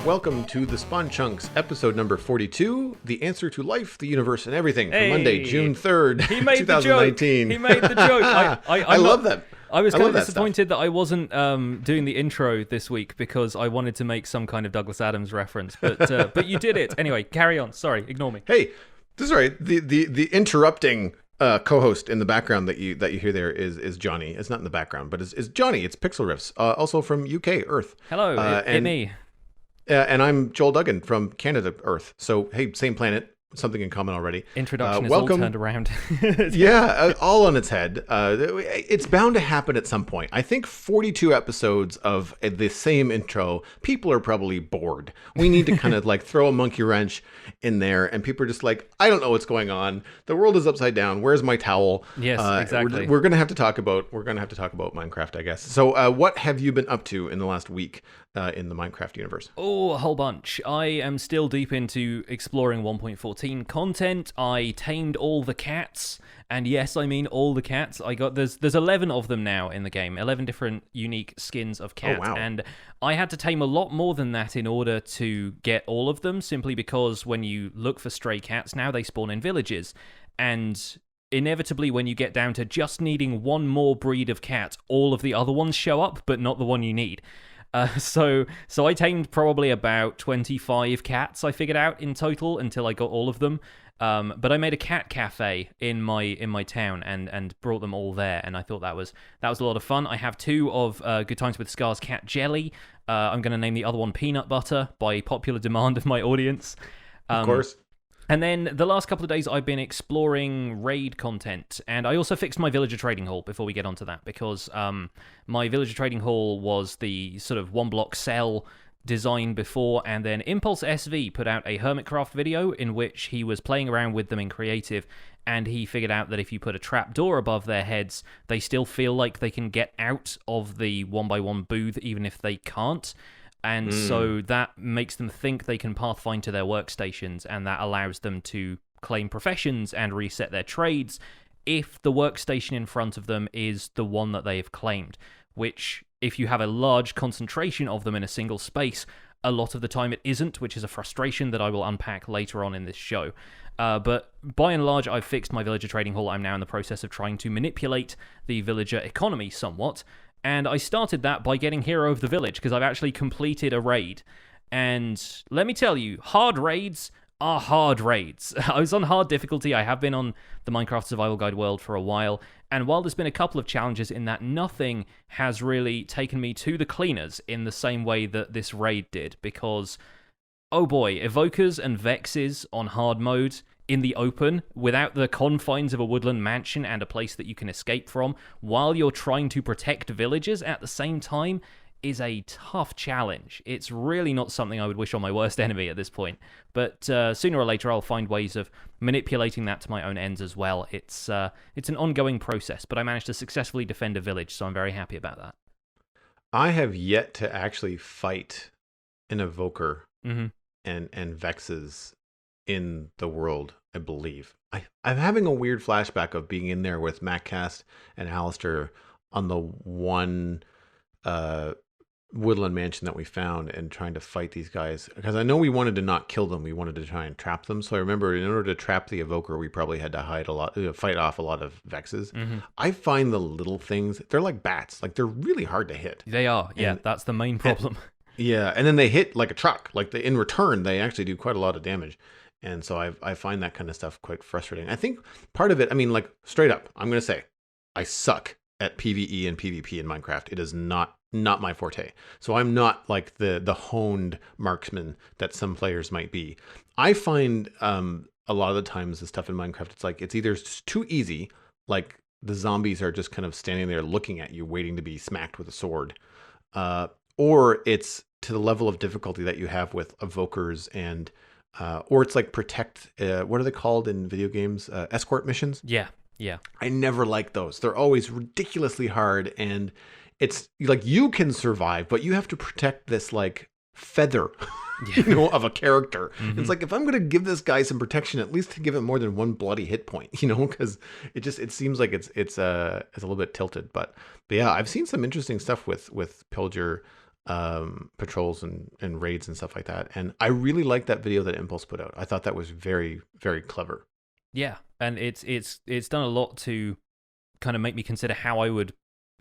Welcome to the Spawn Chunks, episode number 42, the answer to life, the universe, and everything, for Monday, June 3rd, he made 2019. He made the joke. I love that. I was kind of disappointed that I wasn't doing the intro this week because I wanted to make some kind of Douglas Adams reference, but you did it. Anyway, carry on. Sorry, ignore me. Hey, this is right. The interrupting co-host in the background that you hear there is Jonny. It's not in the background, but it's Jonny. It's Pixel Riffs, also from UK, Earth. Hello, it's me. And I'm Joel Duggan from Canada, Earth. So, hey, same planet, something in common already. Introduction is all turned around. Yeah, all on its head. It's bound to happen at some point. I think 42 episodes of the same intro, people are probably bored. We need to kind of like throw a monkey wrench in there, and people are just like, I don't know what's going on. The world is upside down. Where's my towel? Yes, exactly. We're gonna have to talk about Minecraft, I guess. So, what have you been up to in the last week in the Minecraft universe? Oh, a whole bunch. I am still deep into exploring 1.14 content. I tamed all the cats, and yes, I mean all the cats. There's 11 of them now in the game, 11 different unique skins of cat, oh, wow. And I had to tame a lot more than that in order to get all of them, simply because when you look for stray cats now, they spawn in villages, and inevitably when you get down to just needing one more breed of cat, all of the other ones show up, but not the one you need. So I tamed probably about 25 cats, I figured out in total, until I got all of them. But I made a cat cafe in my town and brought them all there, and I thought that was a lot of fun. I have 2 of Good Times with Scars cat jelly. I'm going to name the other one Peanut Butter by popular demand of my audience. Of course. And then the last couple of days I've been exploring raid content, and I also fixed my villager trading hall before we get onto that, because my villager trading hall was the sort of one block cell design before, and then Impulse SV put out a Hermitcraft video in which he was playing around with them in creative, and he figured out that if you put a trapdoor above their heads, they still feel like they can get out of the 1x1 booth even if they can't. And so that makes them think they can pathfind to their workstations, and that allows them to claim professions and reset their trades if the workstation in front of them is the one that they have claimed, which, if you have a large concentration of them in a single space, a lot of the time it isn't, which is a frustration that I will unpack later on in this show. But by and large, I've fixed my villager trading hall. I'm now in the process of trying to manipulate the villager economy somewhat. And I started that by getting Hero of the Village, because I've actually completed a raid. And let me tell you, hard raids are hard raids. I was on hard difficulty. I have been on the Minecraft Survival Guide world for a while. And while there's been a couple of challenges in that, nothing has really taken me to the cleaners in the same way that this raid did. Because, oh boy, Evokers and Vexes on hard mode in the open, without the confines of a woodland mansion and a place that you can escape from, while you're trying to protect villagers at the same time, is a tough challenge. It's really not something I would wish on my worst enemy at this point. But sooner or later, I'll find ways of manipulating that to my own ends as well. It's an ongoing process, but I managed to successfully defend a village, so I'm very happy about that. I have yet to actually fight an Evoker Mm-hmm. and Vexes in the world, I believe. I'm having a weird flashback of being in there with MacCast and Alistair on the one woodland mansion that we found, and trying to fight these guys, because I know we wanted to not kill them, we wanted to try and trap them. So I remember, in order to trap the Evoker, we probably had to fight off a lot of Vexes. Mm-hmm. I find the little things, they're like bats, like they're really hard to hit. They are, yeah, that's the main problem. Yeah, and then they hit like a truck. Like in return, they actually do quite a lot of damage. And so I find that kind of stuff quite frustrating. I think part of it, I mean, like, straight up, I'm going to say, I suck at PvE and PvP in Minecraft. It is not my forte. So I'm not like the honed marksman that some players might be. I find a lot of the times the stuff in Minecraft, it's like, it's either too easy, like the zombies are just kind of standing there looking at you, waiting to be smacked with a sword, or it's to the level of difficulty that you have with Evokers and or it's like protect, what are they called in video games? Escort missions? Yeah. I never like those. They're always ridiculously hard, and it's like you can survive, but you have to protect this like feather, of a character. Mm-hmm. It's like, if I'm going to give this guy some protection, at least to give him more than one bloody hit point, because it seems like it's a little bit tilted. But yeah, I've seen some interesting stuff with Pillager patrols and raids and stuff like that. And I really liked that video that Impulse put out. I thought that was very, very clever. Yeah, and it's done a lot to kind of make me consider how I would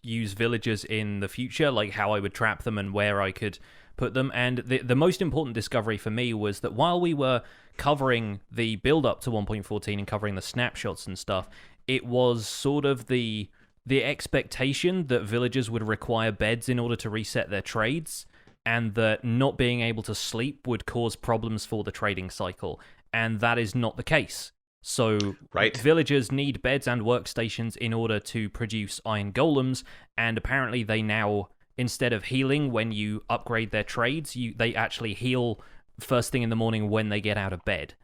use villagers in the future, like how I would trap them and where I could put them. And the most important discovery for me was that while we were covering the build up to 1.14 and covering the snapshots and stuff, it was sort of the expectation that villagers would require beds in order to reset their trades, and that not being able to sleep would cause problems for the trading cycle. And that is not the case. So Right. villagers need beds and workstations in order to produce iron golems, and apparently they now, instead of healing when you upgrade their trades, they actually heal first thing in the morning when they get out of bed.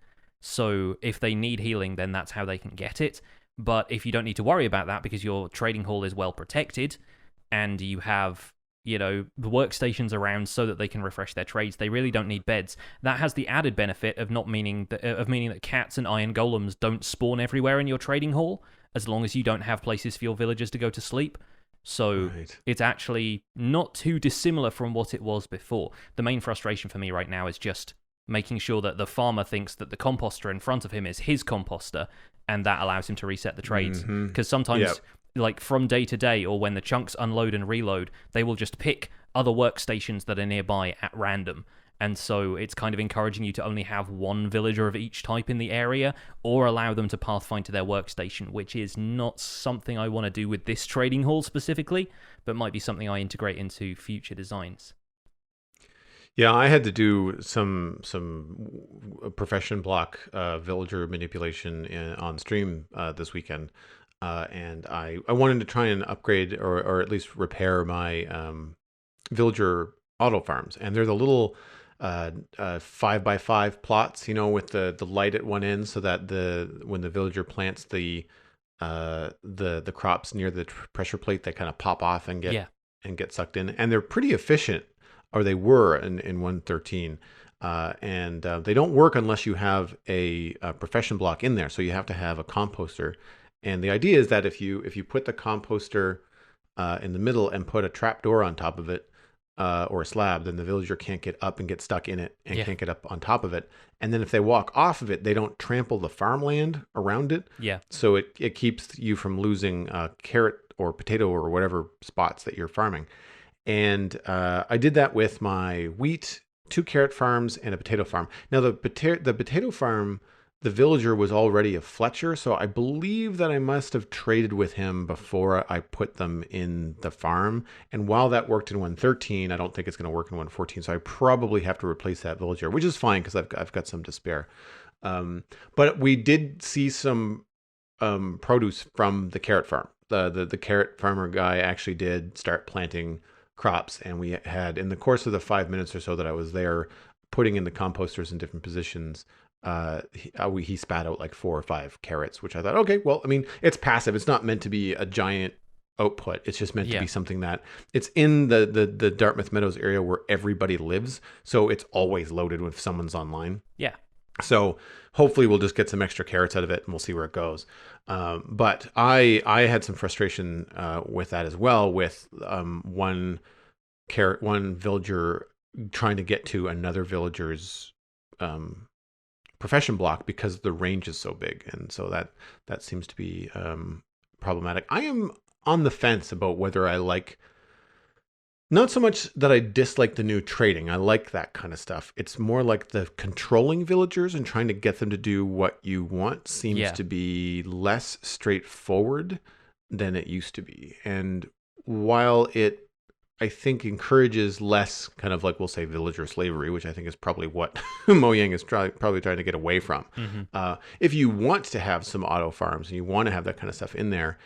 So if they need healing, then that's how they can get it. But if you don't need to worry about that because your trading hall is well protected and you have, the workstations around so that they can refresh their trades, they really don't need beds. That has the added benefit of meaning that cats and iron golems don't spawn everywhere in your trading hall, as long as you don't have places for your villagers to go to sleep. So It's actually not too dissimilar from what it was before. The main frustration for me right now is just making sure that the farmer thinks that the composter in front of him is his composter, and that allows him to reset the trades. Because sometimes, like from day to day, or when the chunks unload and reload, they will just pick other workstations that are nearby at random. And so it's kind of encouraging you to only have one villager of each type in the area, or allow them to pathfind to their workstation, which is not something I want to do with this trading hall specifically, but might be something I integrate into future designs. Yeah, I had to do some profession block villager manipulation on stream this weekend, and I wanted to try and upgrade or at least repair my villager auto farms, and they're the little 5x5 plots, with the light at one end, so that when the villager plants the crops near the pressure plate, they kind of pop off and get sucked in, and they're pretty efficient. Or they were in 1.13, and they don't work unless you have a profession block in there. So you have to have a composter, and the idea is that if you put the composter in the middle and put a trap door on top of it, or a slab, then the villager can't get up and get stuck in it, and can't get up on top of it. And then if they walk off of it, they don't trample the farmland around it. Yeah. So it keeps you from losing carrot or potato or whatever spots that you're farming. And I did that with my wheat, 2 carrot farms, and a potato farm. Now, the potato farm, the villager was already a Fletcher, so I believe that I must have traded with him before I put them in the farm. And while that worked in 1.13, I don't think it's going to work in 1.14, so I probably have to replace that villager, which is fine because I've got some to spare. But we did see some produce from the carrot farm. The carrot farmer guy actually did start planting crops, and we had, in the course of the 5 minutes or so that I was there putting in the composters in different positions, he spat out like 4 or 5 carrots, which I thought, okay, well, I mean, it's passive. It's not meant to be a giant output. It's just meant to be something that it's in the Dartmouth Meadows area where everybody lives, so it's always loaded when someone's online. Yeah. So hopefully we'll just get some extra carrots out of it, and we'll see where it goes. But I had some frustration with that as well, with one villager trying to get to another villager's profession block because the range is so big, and so that seems to be problematic. I am on the fence about whether I like. Not so much that I dislike the new trading. I like that kind of stuff. It's more like the controlling villagers and trying to get them to do what you want seems to be less straightforward than it used to be. And while it, I think, encourages less kind of like, we'll say, villager slavery, which I think is probably what Mojang is probably trying to get away from. Mm-hmm. If you want to have some auto farms and you want to have that kind of stuff in there,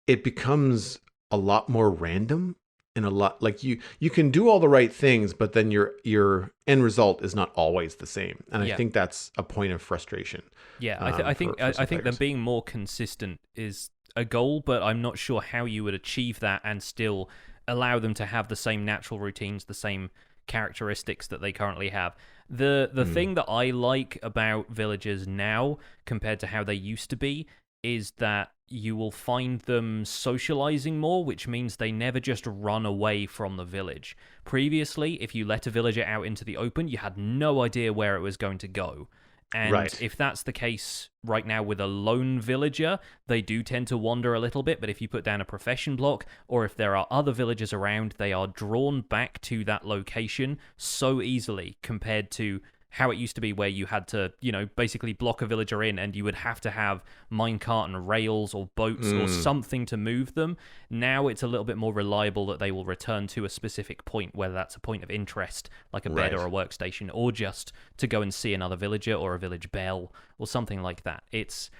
it becomes a lot more random. And a lot, like you can do all the right things, but then your end result is not always the same. And I think that's a point of frustration. Yeah, I think that being more consistent is a goal, but I'm not sure how you would achieve that and still allow them to have the same natural routines, the same characteristics that they currently have. The thing that I like about villagers now compared to how they used to be is that you will find them socializing more, which means they never just run away from the village. Previously, if you let a villager out into the open, you had no idea where it was going to go. And Right. if that's the case right now with a lone villager, they do tend to wander a little bit. But if you put down a profession block, or if there are other villagers around, they are drawn back to that location so easily compared to how it used to be, where you had to, basically block a villager in and you would have to have minecart and rails or boats or something to move them. Now it's a little bit more reliable that they will return to a specific point, whether that's a point of interest, like a bed Right. or a workstation, or just to go and see another villager or a village bell or something like that. It's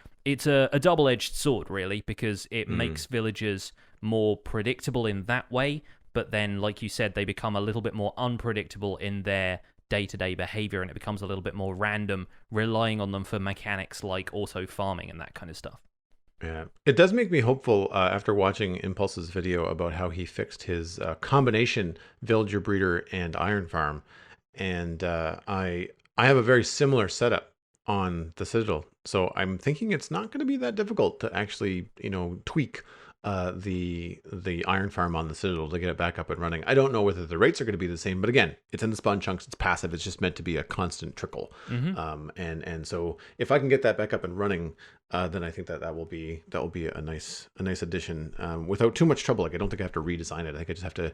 a double-edged sword, really, because it makes villagers more predictable in that way, but then, like you said, they become a little bit more unpredictable in their day-to-day behavior, and it becomes a little bit more random, relying on them for mechanics like auto farming and that kind of stuff. Yeah, it does make me hopeful after watching Impulse's video about how he fixed his combination villager breeder and iron farm, and I have a very similar setup on the Citadel, so I'm thinking it's not going to be that difficult to actually tweak the iron farm on the Citadel to get it back up and running. I don't know whether the rates are going to be the same, but again, it's in the spawn chunks, it's passive, it's just meant to be a constant trickle. And so if I can get that back up and running, then I think that will be a nice addition without too much trouble. Like I don't think I have to redesign it. I think I just have to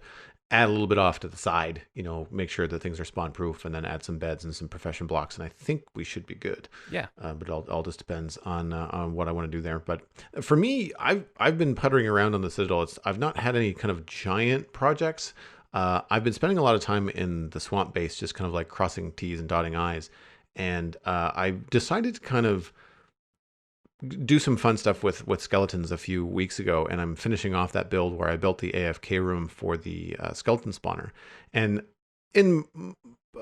add a little bit off to the side, make sure that things are spawn proof, and then add some beds and some profession blocks, and I think we should be good. Yeah. But it all just depends on what I want to do there. But for me, I've been puttering around on the Citadel. I've not had any kind of giant projects. I've been spending a lot of time in the swamp base, just kind of like crossing T's and dotting I's, and I decided to kind of do some fun stuff with skeletons a few weeks ago, and I'm finishing off that build where I built the AFK room for the skeleton spawner. And in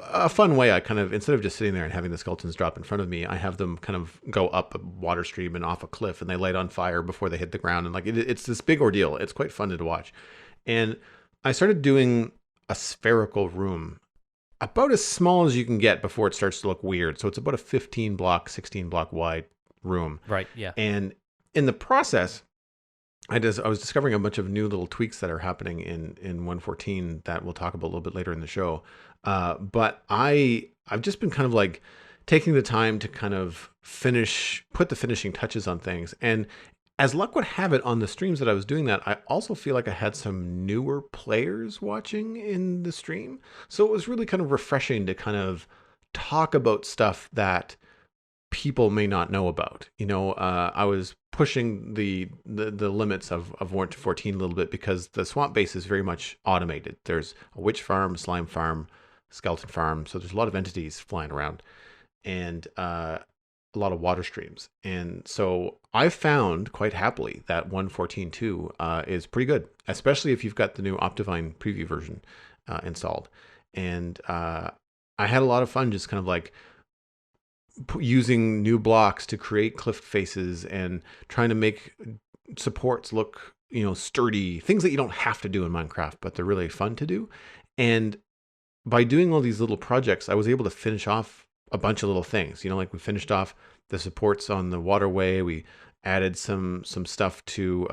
a fun way, I kind of, instead of just sitting there and having the skeletons drop in front of me, I have them kind of go up a water stream and off a cliff, and they light on fire before they hit the ground. And like it's this big ordeal. It's quite fun to watch. And I started doing a spherical room, about as small as you can get before it starts to look weird. So it's about a 16 block wide room. Right, yeah. And in the process, I was discovering a bunch of new little tweaks that are happening in 114 that we'll talk about a little bit later in the show. But I've just been kind of like taking the time to kind of put the finishing touches on things. And as luck would have it, on the streams that I was doing that, I also feel like I had some newer players watching in the stream. So it was really kind of refreshing to kind of talk about stuff that people may not know about. I was pushing the limits of 114 a little bit, because the swamp base is very much automated. There's a witch farm, slime farm, skeleton farm, so there's a lot of entities flying around, and a lot of water streams. And so I found quite happily that 114.2 is pretty good, especially if you've got the new Optifine preview version installed. And I had a lot of fun just kind of like using new blocks to create cliff faces and trying to make supports look, sturdy, things that you don't have to do in Minecraft, but they're really fun to do. And by doing all these little projects, I was able to finish off a bunch of little things. Like we finished off the supports on the waterway. We added some stuff to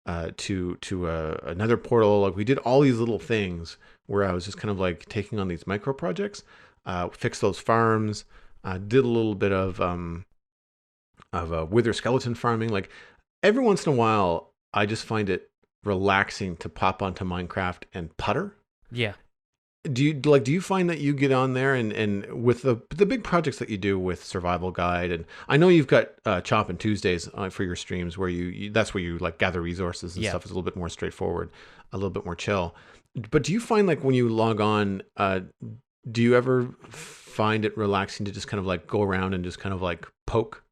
another portal. Like we did all these little things where I was just kind of like taking on these micro projects, fixed those farms, did a little bit of wither skeleton farming. Like every once in a while, I just find it relaxing to pop onto Minecraft and putter. Yeah. Do you find that you get on there and with the big projects that you do with Survival Guide, and I know you've got Chop and Tuesdays for your streams where that's where you like gather resources and stuff. Is a little bit more straightforward, a little bit more chill. But do you find like when you log on, do you ever find it relaxing to just kind of like go around and just kind of like poke?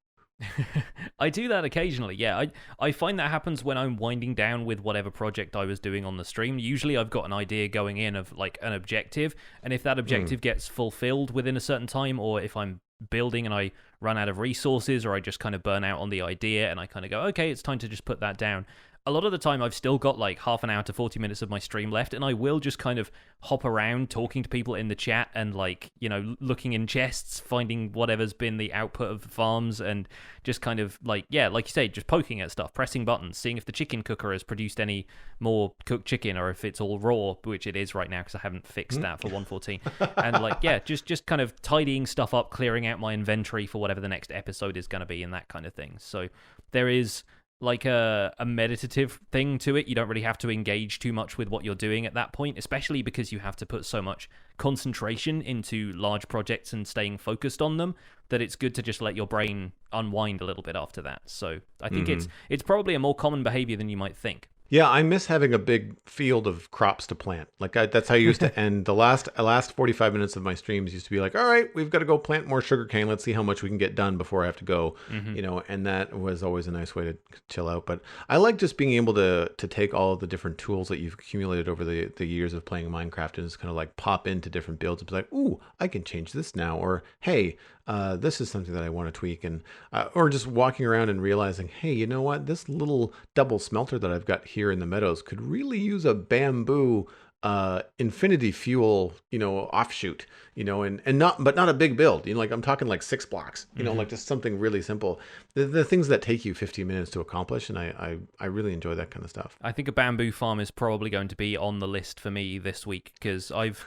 I do that occasionally, yeah. I find that happens when I'm winding down with whatever project I was doing on the stream. Usually I've got an idea going in of like an objective, and if that objective gets fulfilled within a certain time, or if I'm building and I run out of resources, or I just kind of burn out on the idea and I kind of go, okay, it's time to just put that down, a lot of the time I've still got like half an hour to 40 minutes of my stream left, and I will just kind of hop around talking to people in the chat and like, you know, looking in chests, finding whatever's been the output of the farms, and just kind of like, yeah, like you say, just poking at stuff, pressing buttons, seeing if the chicken cooker has produced any more cooked chicken or if it's all raw, which it is right now because I haven't fixed that for 114. And like, yeah, just kind of tidying stuff up, clearing out my inventory for whatever the next episode is going to be and that kind of thing. So there is like a meditative thing to it. You don't really have to engage too much with what you're doing at that point, especially because you have to put so much concentration into large projects and staying focused on them, that it's good to just let your brain unwind a little bit after that. So I think it's probably a more common behavior than you might think. Yeah, I miss having a big field of crops to plant. Like that's how I used to end the last 45 minutes of my streams. Used to be like, all right, we've got to go plant more sugarcane. Let's see how much we can get done before I have to go. You know, and that was always a nice way to chill out. But I like just being able to take all of the different tools that you've accumulated over the years of playing Minecraft and just kind of like pop into different builds and be like, ooh, I can change this now, or hey, this is something that I want to tweak, and or just walking around and realizing, hey, you know what, this little double smelter that I've got here in the meadows could really use a bamboo infinity fuel, you know, offshoot, you know, and not a big build, you know, like I'm talking like 6 blocks, you know, like just something really simple. The things that take you 15 minutes to accomplish, and I really enjoy that kind of stuff. I think a bamboo farm is probably going to be on the list for me this week, because I've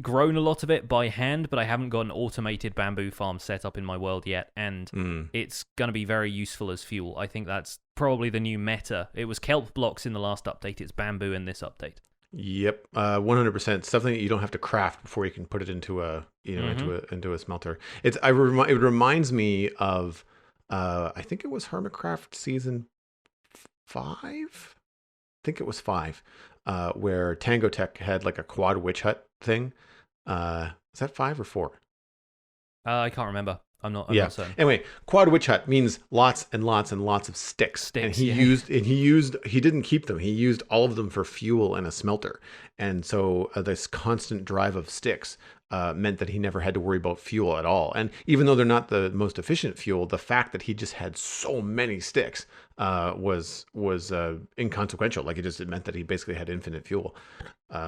grown a lot of it by hand, but I haven't got an automated bamboo farm set up in my world yet, and it's going to be very useful as fuel. I think that's probably the new meta. It was kelp blocks in the last update, it's bamboo in this update. Yep, 100%. Something that you don't have to craft before you can put it into a, you know, into a smelter. It reminds me of, I think it was Hermitcraft season 5. I think it was 5, where Tango Tech had like a quad witch hut thing. Is that 5 or 4? I can't remember. I'm not certain. Anyway, quad witch hut means lots and lots and lots of sticks. And he didn't keep them. He used all of them for fuel and a smelter. And so this constant drive of sticks meant that he never had to worry about fuel at all. And even though they're not the most efficient fuel, the fact that he just had so many sticks was inconsequential. Like it meant that he basically had infinite fuel.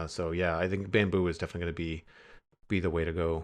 So yeah, I think bamboo is definitely going to be the way to go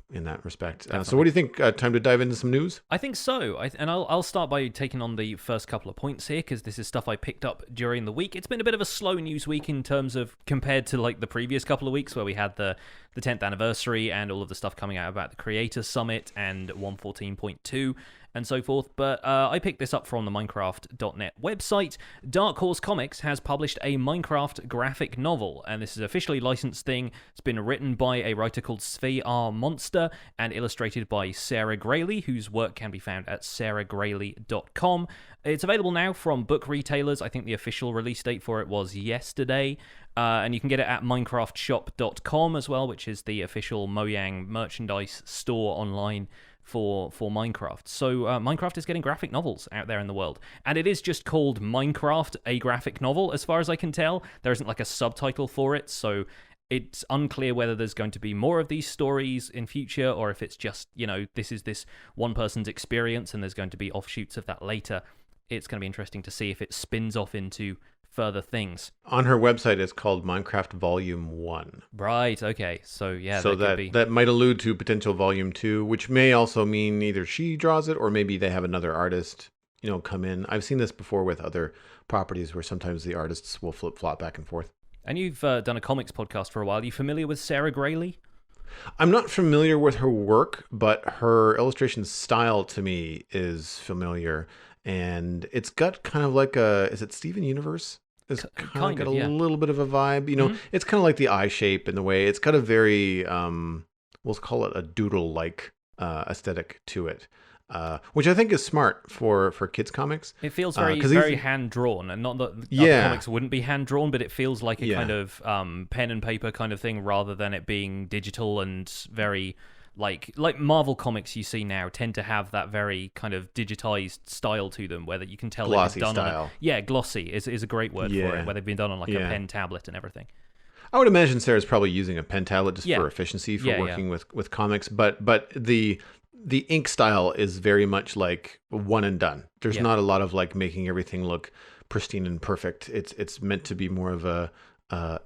in that respect. So what do you think? Time to dive into some news? I think so. I'll start by taking on the first couple of points here, because this is stuff I picked up during the week. It's been a bit of a slow news week in terms of compared to like the previous couple of weeks where we had the 10th anniversary and all of the stuff coming out about the Creator Summit and 114.2 and so forth, but I picked this up from the Minecraft.net website. Dark Horse Comics has published a Minecraft graphic novel, and this is an officially licensed thing. It's been written by a writer called Sve R. Monster and illustrated by Sarah Grayley, whose work can be found at sarahgrayley.com. It's available now from book retailers. I think the official release date for it was yesterday. And you can get it at minecraftshop.com as well, which is the official Mojang merchandise store online for Minecraft. So Minecraft is getting graphic novels out there in the world. And it is just called Minecraft, a graphic novel, as far as I can tell. There isn't like a subtitle for it, so it's unclear whether there's going to be more of these stories in future, or if it's just, you know, this is this one person's experience and there's going to be offshoots of that later. It's going to be interesting to see if it spins off into further things. On her website, it's called Minecraft Volume 1. Right, okay. So, yeah, so that might allude to potential Volume 2, which may also mean either she draws it or maybe they have another artist, you know, come in. I've seen this before with other properties where sometimes the artists will flip-flop back and forth. And you've done a comics podcast for a while. Are you familiar with Sarah Grayley? I'm not familiar with her work, but her illustration style to me is familiar. And it's got kind of like is it Steven Universe? It's kind of got a little bit of a vibe. You know, it's kind of like the eye shape in the way. It's got a very, we'll call it a doodle-like aesthetic to it. Which I think is smart for kids comics. It feels very hand drawn, and not that other comics wouldn't be hand drawn, but it feels like a kind of pen and paper kind of thing rather than it being digital and very like Marvel comics you see now tend to have that very kind of digitized style to them, where that you can tell glossy they've been done style. Glossy is a great word for it, where they've been done on like a pen tablet and everything. I would imagine Sarah's probably using a pen tablet just for efficiency for working with comics, but the ink style is very much like one and done. There's not a lot of like making everything look pristine and perfect. It's meant to be more of a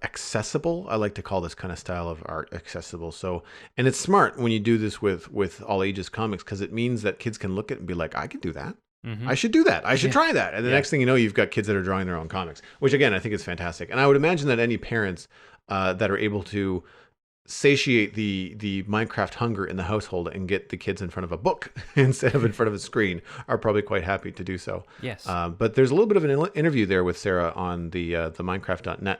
accessible. I like to call this kind of style of art accessible. So, and it's smart when you do this with all ages comics, because it means that kids can look at it and be like, I can do that. I should do that. I should try that. And the next thing you know, you've got kids that are drawing their own comics, which again, I think is fantastic. And I would imagine that any parents that are able to satiate the Minecraft hunger in the household and get the kids in front of a book instead of in front of a screen are probably quite happy to do so. Yes. But there's a little bit of an interview there with Sarah on the Minecraft.net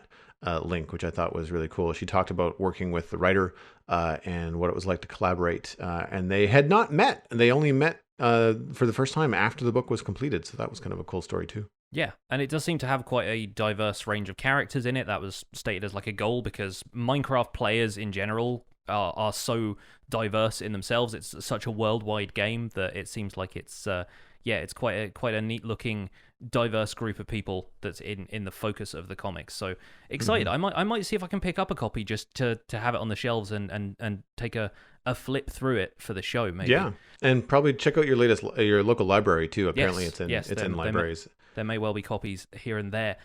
link, which I thought was really cool. She talked about working with the writer and what it was like to collaborate. And they had not met. They only met for the first time after the book was completed. So that was kind of a cool story too. Yeah, and it does seem to have quite a diverse range of characters in it. That was stated as like a goal, because Minecraft players in general are so diverse in themselves. It's such a worldwide game that it seems like it's it's quite a neat looking diverse group of people that's in the focus of the comics. So excited. I might see if I can pick up a copy just to have it on the shelves and take a flip through it for the show, maybe. Yeah, and probably check out your local library too. Apparently, it's in libraries. There may well be copies here and there.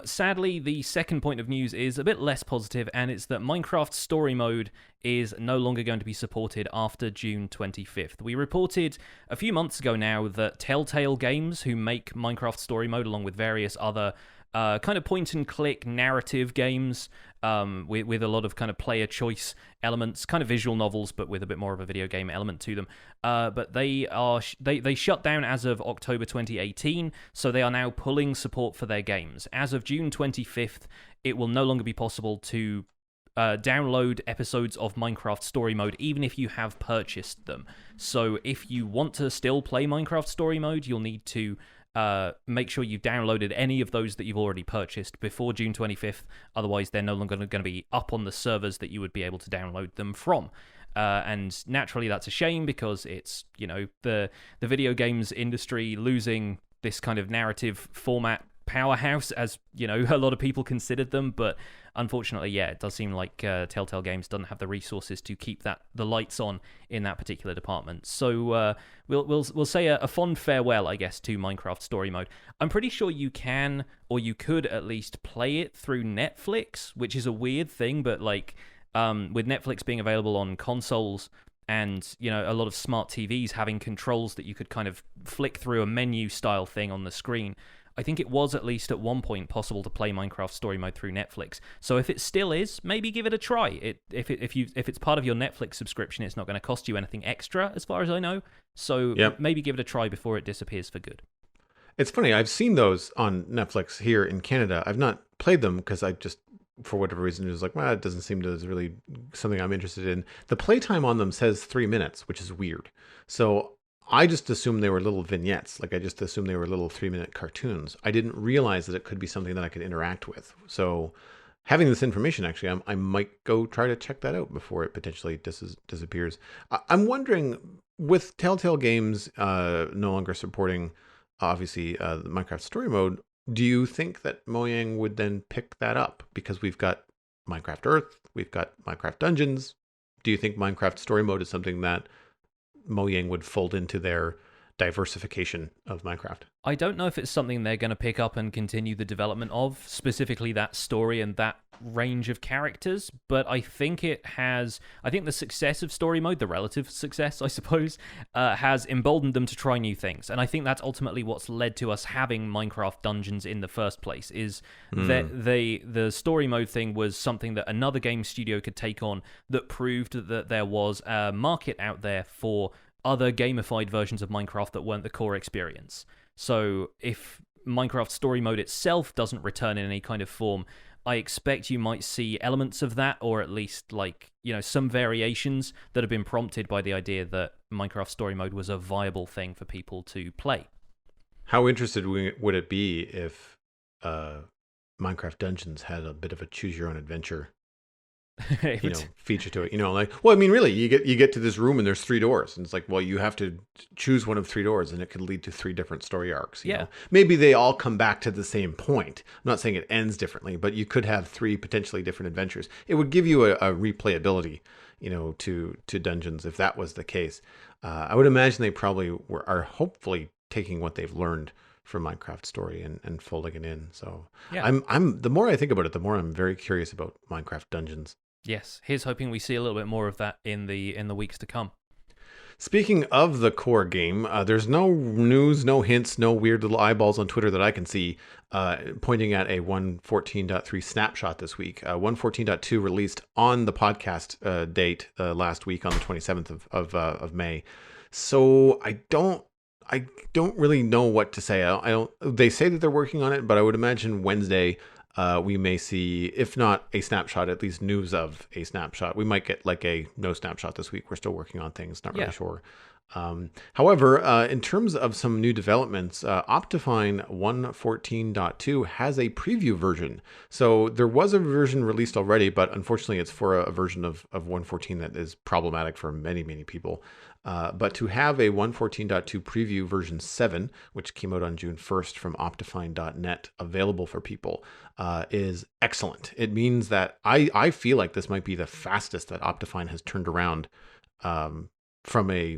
Sadly, the second point of news is a bit less positive, and it's that Minecraft Story Mode is no longer going to be supported after June 25th. We reported a few months ago now that Telltale Games, who make Minecraft Story Mode along with various other kind of point-and-click narrative games with a lot of kind of player choice elements, kind of visual novels, but with a bit more of a video game element to them. But they shut down as of October 2018, so they are now pulling support for their games. As of June 25th, it will no longer be possible to download episodes of Minecraft Story Mode, even if you have purchased them. So if you want to still play Minecraft Story Mode, you'll need to make sure you've downloaded any of those that you've already purchased before June 25th. Otherwise, they're no longer going to be up on the servers that you would be able to download them from. And naturally, that's a shame, because it's, the video games industry losing this kind of narrative format powerhouse, as a lot of people considered them. But unfortunately, it does seem like Telltale Games doesn't have the resources to keep the lights on in that particular department. So we'll say a fond farewell, I guess, to Minecraft Story Mode. I'm pretty sure you can, or you could at least, play it through Netflix, which is a weird thing, but with Netflix being available on consoles, and a lot of smart TVs having controls that you could kind of flick through a menu style thing on the screen, I think it was at least at one point possible to play Minecraft Story Mode through Netflix. So if it still is, maybe give it a try. If it's part of your Netflix subscription, it's not going to cost you anything extra, as far as I know. So maybe give it a try before it disappears for good. It's funny. I've seen those on Netflix here in Canada. I've not played them because I just, for whatever reason, it was like, well, it doesn't seem to be really something I'm interested in. The playtime on them says 3 minutes, which is weird. So I just assumed they were little vignettes. I just assumed they were little 3-minute cartoons. I didn't realize that it could be something that I could interact with. So having this information, actually, I might go try to check that out before it potentially disappears. I'm wondering, with Telltale Games no longer supporting, obviously, the Minecraft Story Mode, do you think that Mojang would then pick that up? Because we've got Minecraft Earth, we've got Minecraft Dungeons. Do you think Minecraft Story Mode is something that Mojang would fold into their diversification of Minecraft? I don't know if it's something they're going to pick up and continue the development of, specifically that story and that range of characters, but I think the success of Story Mode, the relative success, I suppose, has emboldened them to try new things. And I think that's ultimately what's led to us having Minecraft Dungeons in the first place, is that the Story Mode thing was something that another game studio could take on, that proved that there was a market out there for other gamified versions of Minecraft that weren't the core experience. So if Minecraft Story Mode itself doesn't return in any kind of form, I expect you might see elements of that, or at least some variations that have been prompted by the idea that Minecraft Story Mode was a viable thing for people to play. How interested would it be if Minecraft Dungeons had a bit of a choose your own adventure feature to it? Really, you get to this room and there's 3 doors, and it's like, well, you have to choose one of 3 doors, and it could lead to 3 different story arcs. You know? Maybe they all come back to the same point. I'm not saying it ends differently, but you could have 3 potentially different adventures. It would give you a replayability, to dungeons if that was the case. I would imagine they probably are hopefully taking what they've learned for Minecraft Story and folding it in. So Yeah. I'm the more I think about it, the more I'm very curious about Minecraft Dungeons. Yes. Here's hoping we see a little bit more of that in the weeks to come. Speaking of the core game, there's no news, no hints, no weird little eyeballs on Twitter that I can see pointing at a 1.14.3 snapshot this week. 1.14.2 released on the podcast date last week on the 27th of May. So I don't really know what to say. I don't. They say that they're working on it, but I would imagine Wednesday we may see, if not a snapshot, at least news of a snapshot. We might get like a no snapshot this week. We're still working on things. Not really sure. However, in terms of some new developments, Optifine 1.14.2 has a preview version. So there was a version released already, but unfortunately it's for a version of 1.14 that is problematic for many, many people. But to have a 1.14.2 preview version 7, which came out on June 1st from Optifine.net, available for people, is excellent. It means that I feel like this might be the fastest that Optifine has turned around from a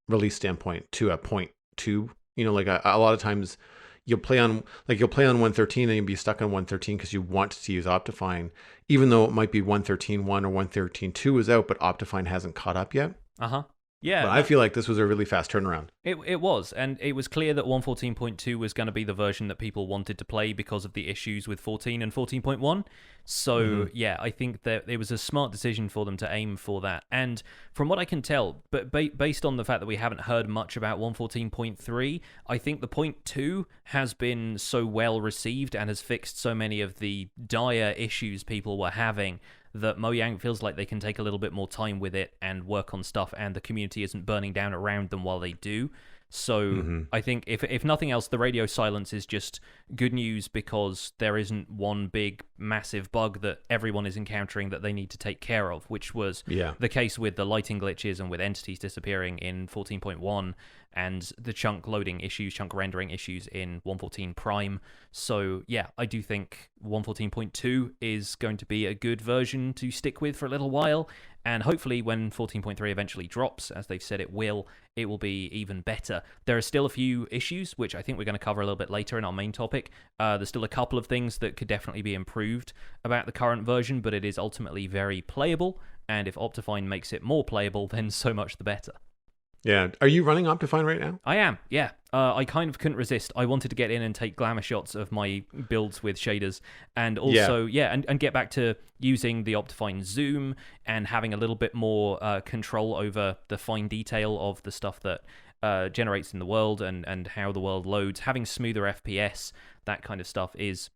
release standpoint to a 0.2. Like a lot of times you'll play on 1.13 and you'll be stuck on 1.13 because you want to use Optifine, even though it might be 1.13.1 or 1.13.2 is out, but Optifine hasn't caught up yet. Yeah, but I feel like this was a really fast turnaround. It was, and it was clear that 1.14.2 was going to be the version that people wanted to play because of the issues with 14 and 14.1. So, yeah, I think that it was a smart decision for them to aim for that. And from what I can tell, but based on the fact that we haven't heard much about 1.14.3, I think the 0.2 has been so well received and has fixed so many of the dire issues people were having that Mojang feels like they can take a little bit more time with it and work on stuff, and the community isn't burning down around them while they do. So I think if nothing else, the radio silence is just good news because there isn't one big massive bug that everyone is encountering that they need to take care of, which was the case with the lighting glitches and with entities disappearing in 14.1 and the chunk loading issues, chunk rendering issues in 1.14 Prime. So yeah, I do think 1.14.2 is going to be a good version to stick with for a little while. And hopefully when 14.3 eventually drops, as they've said it will be even better. There are still a few issues, which I think we're going to cover a little bit later in our main topic. There's still a couple of things that could definitely be improved about the current version, but it is ultimately very playable. And if Optifine makes it more playable, then so much the better. Yeah. Are you running Optifine right now? I am, yeah. I kind of couldn't resist. I wanted to get in and take glamour shots of my builds with shaders, and also, and get back to using the Optifine zoom and having a little bit more control over the fine detail of the stuff that generates in the world and how the world loads. Having smoother FPS, that kind of stuff is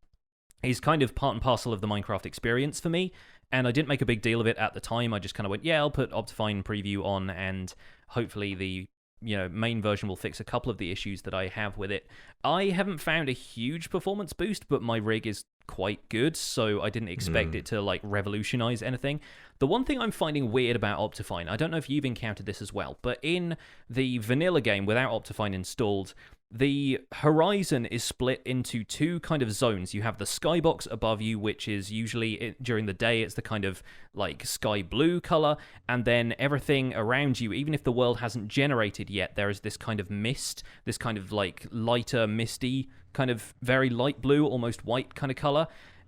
kind of part and parcel of the Minecraft experience for me. And I didn't make a big deal of it at the time. I just kind of went, I'll put Optifine preview on, and hopefully the main version will fix a couple of the issues that I have with it. I haven't found a huge performance boost, but my rig is quite good, so I didn't expect it to like revolutionize anything. The one thing I'm finding weird about Optifine, I don't know if you've encountered this as well, but in the vanilla game without Optifine installed, the horizon is split into two kind of zones. You have the skybox above you, which is usually during the day, it's the kind of like sky blue color, and then everything around you, even if the world hasn't generated yet, there is this kind of mist, this kind of like lighter, misty, kind of very light blue, almost white kind of color.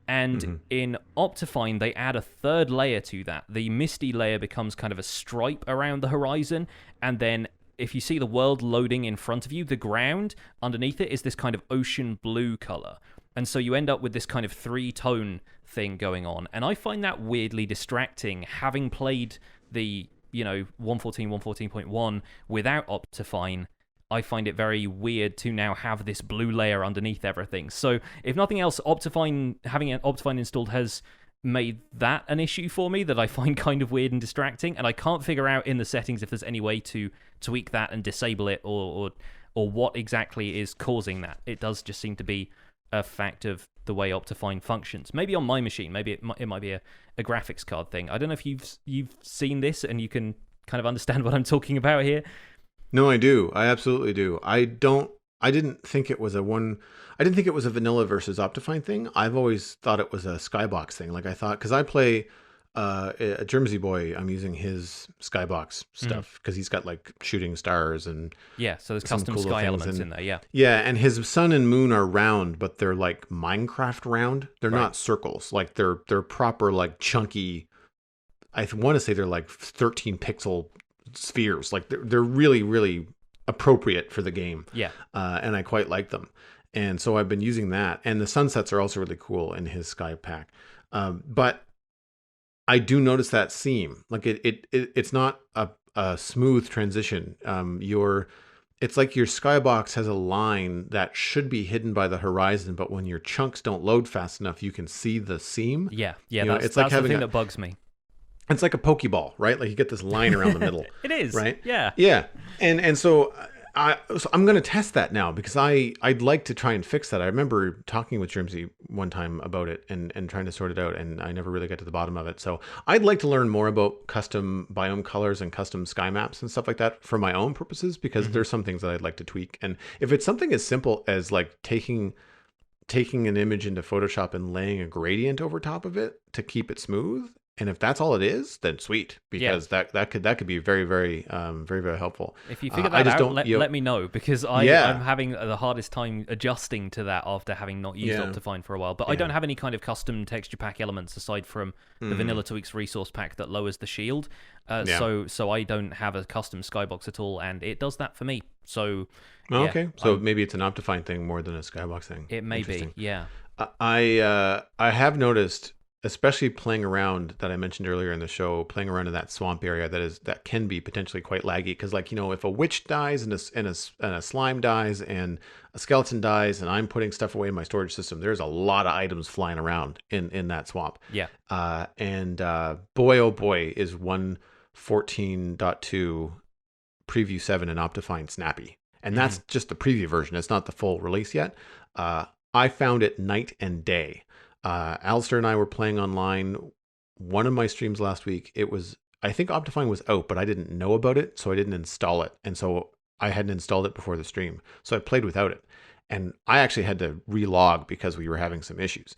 And in Optifine, they add a third layer to that. The misty layer becomes kind of a stripe around the horizon, and then if you see the world loading in front of you, the ground underneath it is this kind of ocean blue color. And so you end up with this kind of three-tone thing going on. And I find that weirdly distracting, having played the, 1.14.1 without Optifine. I find it very weird to now have this blue layer underneath everything. So if nothing else, having an Optifine installed has made that an issue for me that I find kind of weird and distracting, and I can't figure out in the settings if there's any way to tweak that and disable it or what exactly is causing that. It does just seem to be a fact of the way Optifine functions. Maybe on my machine, maybe it might be a graphics card thing. I don't know if you've seen this and you can kind of understand what I'm talking about here. No, I do. I absolutely do. I didn't think it was a vanilla versus Optifine thing. I've always thought it was a skybox thing. Like I thought, because I play a Jersey boy, I'm using his skybox Mhm. stuff because he's got like shooting stars and Yeah, so there's some custom cool little sky things. elements And in there. Yeah, yeah, and his sun and moon are round, but they're like Minecraft round. They're right. not circles. Like they're proper like chunky. Want to say they're like 13 pixel spheres. Like they're really really appropriate for the game, Yeah. and I quite like them. And so I've been using that. And the sunsets are also really cool in his sky pack. But I do notice that seam. Like it's not a smooth transition. It's like your skybox has a line that should be hidden by the horizon, but when your chunks don't load fast enough, you can see the seam. Yeah, yeah, You know, that's it's like that's the having thing that bugs me. it's like a pokeball, right? Like you get this line around the middle, It is. right? Yeah. Yeah, and so I'm going to test that now because I'd like to try and fix that. I remember talking with Jermsy one time about it and trying to sort it out, and I never really got to the bottom of it. So I'd like to learn more about custom biome colors and custom sky maps and stuff like that for my own purposes because there's some things that I'd like to tweak. And if it's something as simple as like taking an image into Photoshop and laying a gradient over top of it to keep it smooth. And if that's all it is, then sweet, Yeah. because that could be very very helpful. If you figure I that just out, don't. let me know because Yeah, I'm having the hardest time adjusting to that after having not used yeah, Optifine for a while. But I yeah. don't have any kind of custom texture pack elements aside from the Vanilla Tweaks resource pack that lowers the shield. Yeah. So I don't have a custom skybox at all, and it does that for me. So Oh, yeah, okay, so maybe it's an Optifine thing more than a Skybox thing. it may be. Interesting. Yeah. I have noticed, especially playing around that I mentioned earlier in the show, playing around in that swamp area that can be potentially quite laggy because, like, if a witch dies and a slime dies and a skeleton dies and I'm putting stuff away in my storage system, there's a lot of items flying around in that swamp. Yeah. And boy oh boy is 1.14.2 preview 7 in Optifine snappy. And that's just the preview version. It's not the full release yet. I found it night and day. Alistair and I were playing online. One of my streams last week, I think Optifine was out, but I didn't know about it, so I didn't install it. And so I hadn't installed it before the stream. So I played without it. And I actually had to relog because we were having some issues.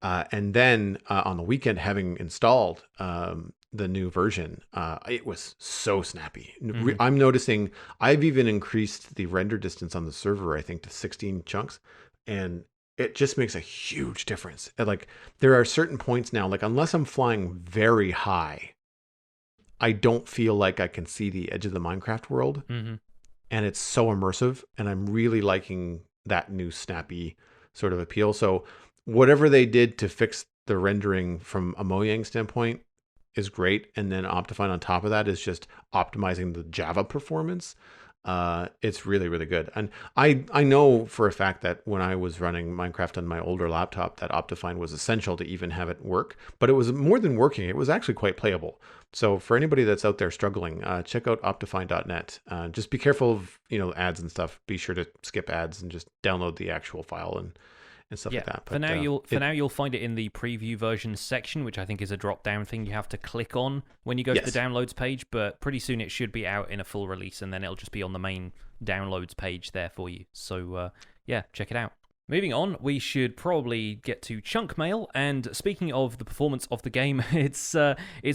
And then on the weekend, having installed the new version, it was so snappy. I'm noticing I've even increased the render distance on the server, I think, to 16 chunks. And it just makes a huge difference. Like, there are certain points now, like, unless I'm flying very high, I don't feel like I can see the edge of the Minecraft world. Mm-hmm. And it's so immersive. And I'm really liking that new snappy sort of appeal. So whatever they did to fix the rendering from a Mojang standpoint is great. And then Optifine on top of that is just optimizing the Java performance. It's really, really good. And I know for a fact that when I was running Minecraft on my older laptop, that Optifine was essential to even have it work. But it was more than working. It was actually quite playable. So for anybody that's out there struggling, check out optifine.net. Just be careful of, ads and stuff. Be sure to skip ads and just download the actual file and stuff Yeah. like that. For now, you'll find it in the preview version section, which I think is a drop-down thing you have to click on when you go to the downloads page. But pretty soon it should be out in a full release, and then it'll just be on the main downloads page there for you. So yeah, check it out. Moving on, we should probably get to chunk mail. And speaking of the performance of the game, it's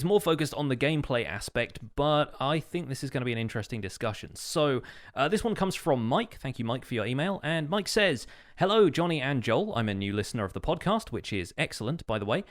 more focused on the gameplay aspect, but I think this is going to be an interesting discussion. So this one comes from Mike. Thank you, Mike, for your email. And Mike says, "Hello, Jonny and Joel. I'm a new listener of the podcast, which is excellent, by the way.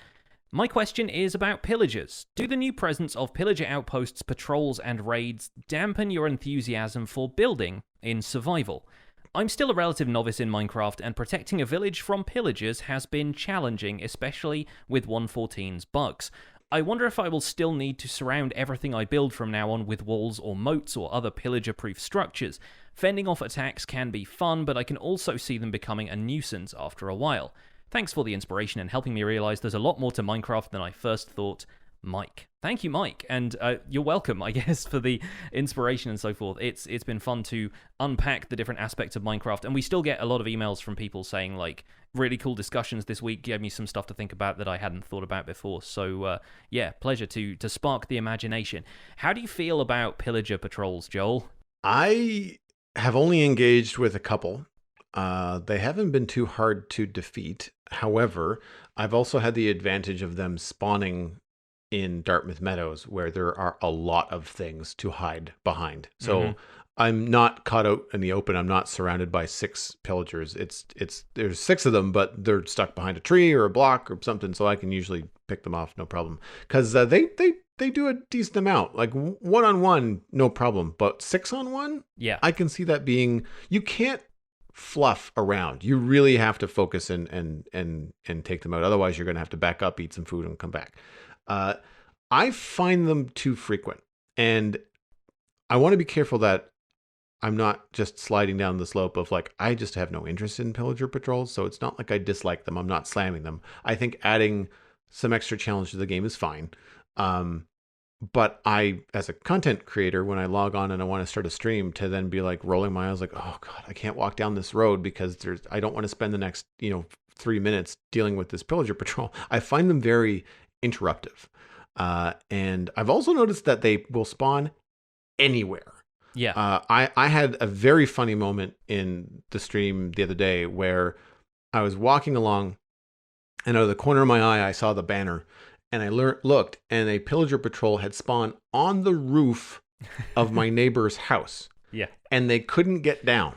My question is about pillagers. Do the new presence of pillager outposts, patrols, and raids dampen your enthusiasm for building in survival? I'm still a relative novice in Minecraft, and protecting a village from pillagers has been challenging, especially with 1.14's bugs. I wonder if I will still need to surround everything I build from now on with walls or moats or other pillager-proof structures. Fending off attacks can be fun, but I can also see them becoming a nuisance after a while. Thanks for the inspiration and helping me realize there's a lot more to Minecraft than I first thought. Mike." Thank you, Mike, and you're welcome, I guess, for the inspiration and so forth. It's been fun to unpack the different aspects of Minecraft, and we still get a lot of emails from people saying, like, really cool discussions this week, gave me some stuff to think about that I hadn't thought about before. So yeah, pleasure to spark the imagination. How do you feel about pillager patrols, Joel? I have only engaged with a couple. They haven't been too hard to defeat. However, I've also had the advantage of them spawning in Dartmouth Meadows where there are a lot of things to hide behind. So Mm-hmm. I'm not caught out in the open. I'm not surrounded by 6 pillagers. It's there's 6 of them, but they're stuck behind a tree or a block or something, so I can usually pick them off, no problem. Because they do a decent amount. Like 1-on-1, no problem. But 6-on-1, Yeah. I can see that being. You can't fluff around. You really have to focus and take them out. Otherwise, you're going to have to back up, eat some food, and come back. I find them too frequent, and I want to be careful that I'm not just sliding down the slope of like, I just have no interest in pillager patrols. So it's not like I dislike them. I'm not slamming them. I think adding some extra challenge to the game is fine. But I, as a content creator, when I log on and I want to start a stream, to then be like rolling my eyes like, oh God, I can't walk down this road because I don't want to spend the next, 3 minutes dealing with this pillager patrol. I find them very interruptive. And I've also noticed that they will spawn anywhere. Yeah. I had a very funny moment in the stream the other day where I was walking along, and out of the corner of my eye, I saw the banner, and I looked, and a pillager patrol had spawned on the roof of my neighbor's house. Yeah. And they couldn't get down.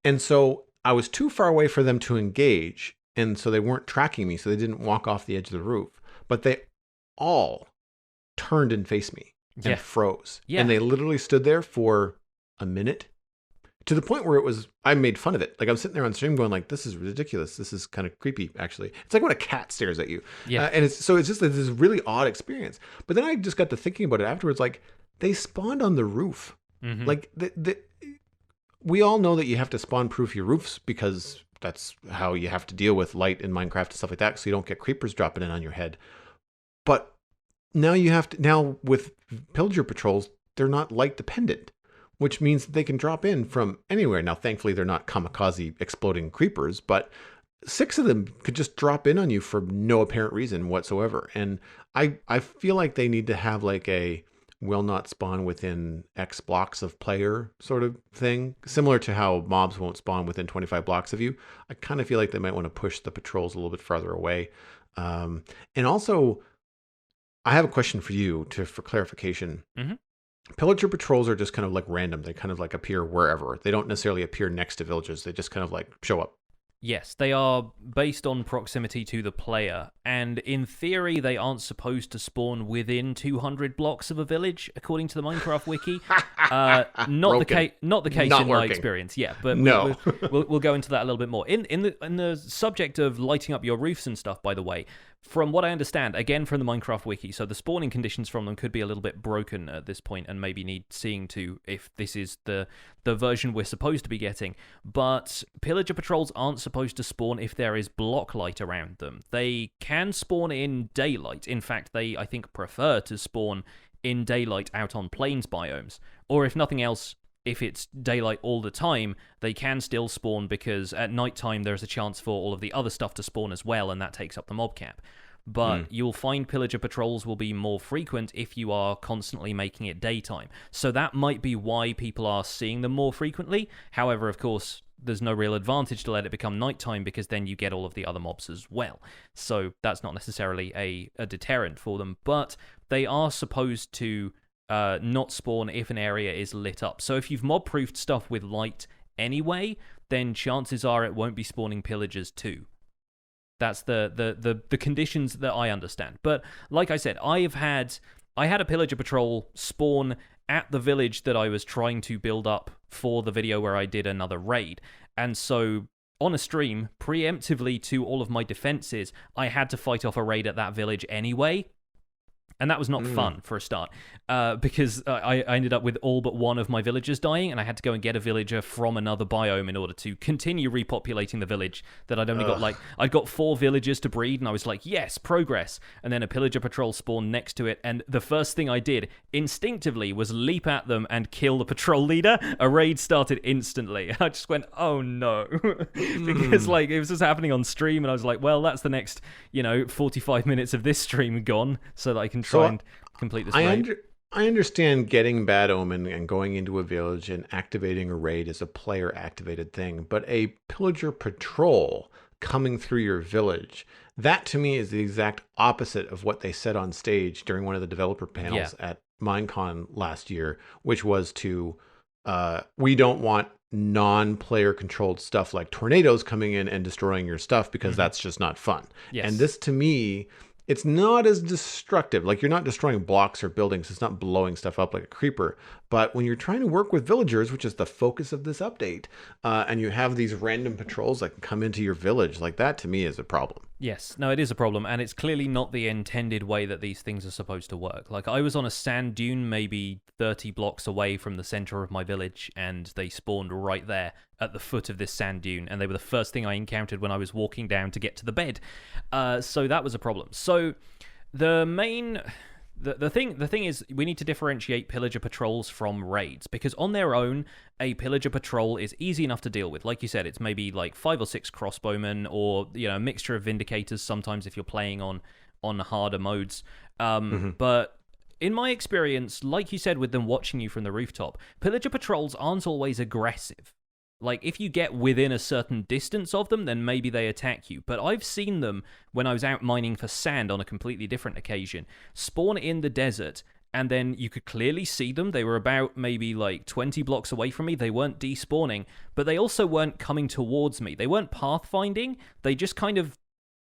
And so I was too far away for them to engage, and so they weren't tracking me, so they didn't walk off the edge of the roof. But they all turned and faced me and froze. Yeah. And they literally stood there for a minute, to the point where I made fun of it. Like, I'm sitting there on stream going like, this is ridiculous. This is kind of creepy, actually. It's like when a cat stares at you. Yeah. And it's just like this really odd experience. But then I just got to thinking about it afterwards. Like, they spawned on the roof. Mm-hmm. Like, we all know that you have to spawn proof your roofs because that's how you have to deal with light in Minecraft and stuff like that, so you don't get creepers dropping in on your head. But now with pillager patrols, they're not light dependent, which means that they can drop in from anywhere. Now, thankfully, they're not kamikaze exploding creepers, but 6 of them could just drop in on you for no apparent reason whatsoever. And I feel like they need to have like a will not spawn within X blocks of player sort of thing, similar to how mobs won't spawn within 25 blocks of you. I kind of feel like they might want to push the patrols a little bit farther away. And also, I have a question for you for clarification. Mm-hmm. Pillager patrols are just kind of like random. They kind of like appear wherever. They don't necessarily appear next to villages. They just kind of like show up. Yes, they are based on proximity to the player, and in theory, they aren't supposed to spawn within 200 blocks of a village, according to the Minecraft wiki. Not the case in my experience. Yeah, but no. we'll go into that a little bit more. In the subject of lighting up your roofs and stuff, by the way, from what I understand, again from the Minecraft wiki, so the spawning conditions from them could be a little bit broken at this point, and maybe need seeing to if this is the version we're supposed to be getting. But pillager patrols aren't supposed to spawn if there is block light around them. They can spawn in daylight. In fact, they, I think, prefer to spawn in daylight out on plains biomes. Or if nothing else, if it's daylight all the time, they can still spawn because at nighttime there's a chance for all of the other stuff to spawn as well, and that takes up the mob cap. But you'll find pillager patrols will be more frequent if you are constantly making it daytime. So that might be why people are seeing them more frequently. However, of course, there's no real advantage to let it become nighttime because then you get all of the other mobs as well. So that's not necessarily a deterrent for them. But they are supposed to not spawn if an area is lit up. So if you've mob-proofed stuff with light anyway, then chances are it won't be spawning pillagers too. That's the conditions that I understand. But like I said, I had a pillager patrol spawn at the village that I was trying to build up for the video where I did another raid. And so on a stream, preemptively to all of my defenses, I had to fight off a raid at that village anyway. And that was not fun for a start, because I ended up with all but one of my villagers dying, and I had to go and get a villager from another biome in order to continue repopulating the village that I'd only got I'd got 4 villagers to breed, and I was like, yes, progress. And then a pillager patrol spawned next to it, and the first thing I did instinctively was leap at them and kill the patrol leader. A raid started instantly. I just went, oh no, because like it was just happening on stream, and I was like, well, that's the next 45 minutes of this stream gone, so that I can try and complete this raid. I understand getting Bad Omen and going into a village and activating a raid is a player activated thing, but a pillager patrol coming through your village. That to me is the exact opposite of what they said on stage during one of the developer panels at Minecon last year, which was to we don't want non-player controlled stuff like tornadoes coming in and destroying your stuff because that's just not fun. Yes. And this to me, it's not as destructive. Like, you're not destroying blocks or buildings. It's not blowing stuff up like a creeper. But when you're trying to work with villagers, which is the focus of this update, and you have these random patrols that can come into your village, like that to me is a problem. Yes, no, it is a problem, and it's clearly not the intended way that these things are supposed to work. Like, I was on a sand dune maybe 30 blocks away from the center of my village, and they spawned right there at the foot of this sand dune, and they were the first thing I encountered when I was walking down to get to the bed. So that was a problem. So the main... The thing is, we need to differentiate pillager patrols from raids, because on their own, a pillager patrol is easy enough to deal with. Like you said, it's maybe like 5 or 6 crossbowmen, or a mixture of vindicators sometimes if you're playing on harder modes. But in my experience, like you said, with them watching you from the rooftop, pillager patrols aren't always aggressive. Like, if you get within a certain distance of them, then maybe they attack you. But I've seen them, when I was out mining for sand on a completely different occasion, spawn in the desert, and then you could clearly see them. They were about maybe like 20 blocks away from me. They weren't despawning, but they also weren't coming towards me. They weren't pathfinding. They just kind of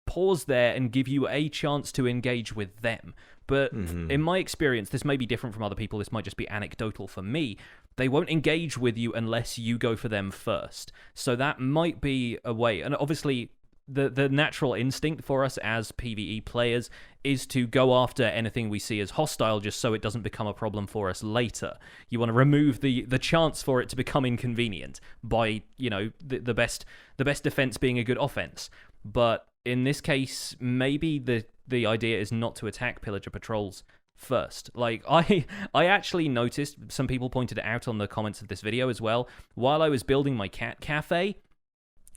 pause there and give you a chance to engage with them. But in my experience, this may be different from other people. This might just be anecdotal for me. They won't engage with you unless you go for them first. So that might be a way. And obviously, the natural instinct for us as PvE players is to go after anything we see as hostile, just so it doesn't become a problem for us later. You want to remove the chance for it to become inconvenient by, the best defense being a good offense. But in this case, maybe the idea is not to attack pillager patrols first. Like, I actually noticed, some people pointed it out on the comments of this video as well, while I was building my cat cafe,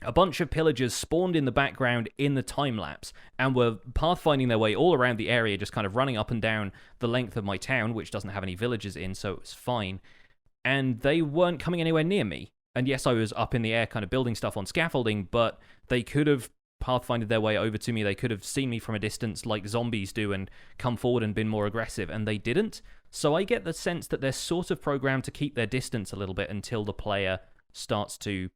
a bunch of pillagers spawned in the background in the time-lapse and were pathfinding their way all around the area, just kind of running up and down the length of my town, which doesn't have any villages in, so it was fine. And they weren't coming anywhere near me. And yes, I was up in the air kind of building stuff on scaffolding, but they could have pathfinded their way over to me. They could have seen me from a distance like zombies do and come forward and been more aggressive, and they didn't. So I get the sense that they're sort of programmed to keep their distance a little bit until the player starts to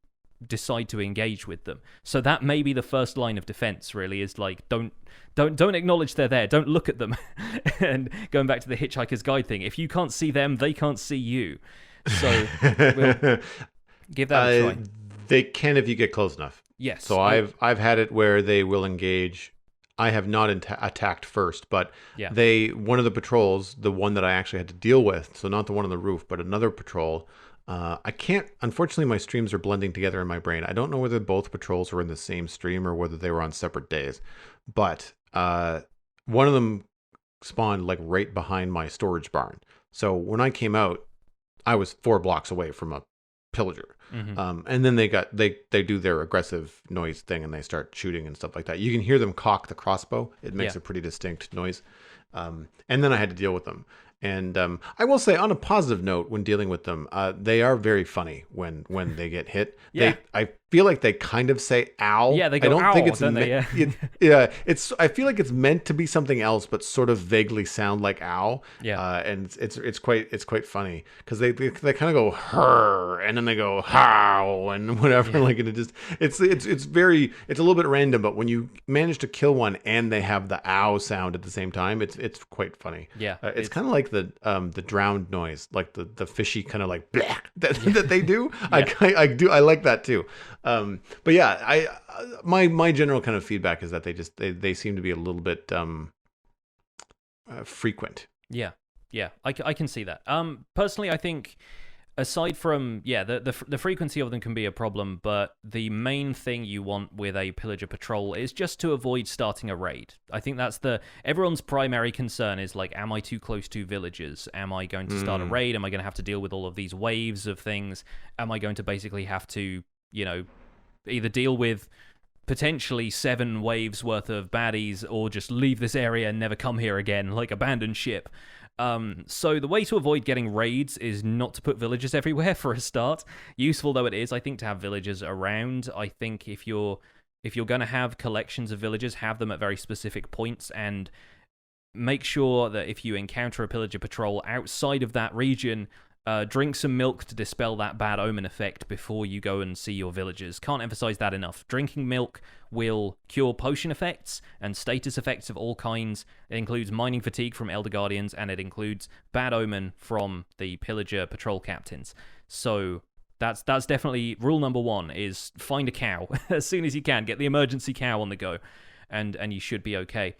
decide to engage with them. So that may be the first line of defense, really, is like, don't acknowledge they're there, don't look at them. And going back to the Hitchhiker's Guide thing, if you can't see them, they can't see you. So we'll give that a try. They can if you get close enough. Yes. So I've had it where they will engage. I have not attacked first, but one of the patrols, the one that I actually had to deal with, so not the one on the roof, but another patrol. I can't, unfortunately, my streams are blending together in my brain. I don't know whether both patrols were in the same stream or whether they were on separate days, but one of them spawned like right behind my storage barn. So when I came out, I was 4 blocks away from a pillager. And then they do their aggressive noise thing and they start shooting and stuff like that. You can hear them cock the crossbow. It makes a pretty distinct noise. And then I had to deal with them. And I will say, on a positive note, when dealing with them, they are very funny when they get hit. I feel like they kind of say "ow." Yeah, they go, I don't "ow," think it's don't they? I feel like it's meant to be something else, but sort of vaguely sound like "ow." And it's quite funny because they kind of go "her" and then they go "how" and whatever. Like, and it's a little bit random, but when you manage to kill one and they have the "ow" sound at the same time, it's quite funny. It's kind of like the drowned noise, like the fishy kind of like bleh that they do. I like that too. But yeah, my general kind of feedback is that they seem to be a little bit frequent. Yeah, I can see that. Personally, I think, aside from the frequency of them can be a problem, but the main thing you want with a pillager patrol is just to avoid starting a raid. I think that's everyone's primary concern is like, am I too close to villagers? Am I going to start a raid? Am I going to have to deal with all of these waves of things? Am I going to basically have to, either deal with potentially 7 waves worth of baddies or just leave this area and never come here again, like abandon ship? So the way to avoid getting raids is not to put villagers everywhere for a start. Useful though it is, I think, to have villagers around. I think if you're If you're going to have collections of villagers, have them at very specific points, and make sure that if you encounter a pillager patrol outside of that region, drink some milk to dispel that bad omen effect before you go and see your villagers. Can't emphasize that enough. Drinking milk will cure potion effects and status effects of all kinds. It includes mining fatigue from Elder Guardians, and it includes bad omen from the pillager patrol captains. So that's definitely rule number one, is find a cow as soon as you can. Get the emergency cow on the go, and you should be okay.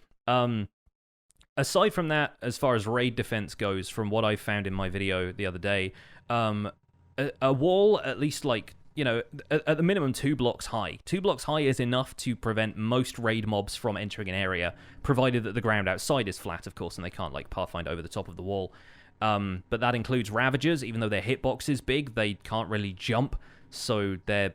Aside from that, as far as raid defense goes, from what I found in my video the other day, a wall at least like, at the minimum 2 blocks high. 2 blocks high is enough to prevent most raid mobs from entering an area, provided that the ground outside is flat, of course, and they can't like pathfind over the top of the wall. But that includes Ravagers. Even though their hitbox is big, they can't really jump, so they're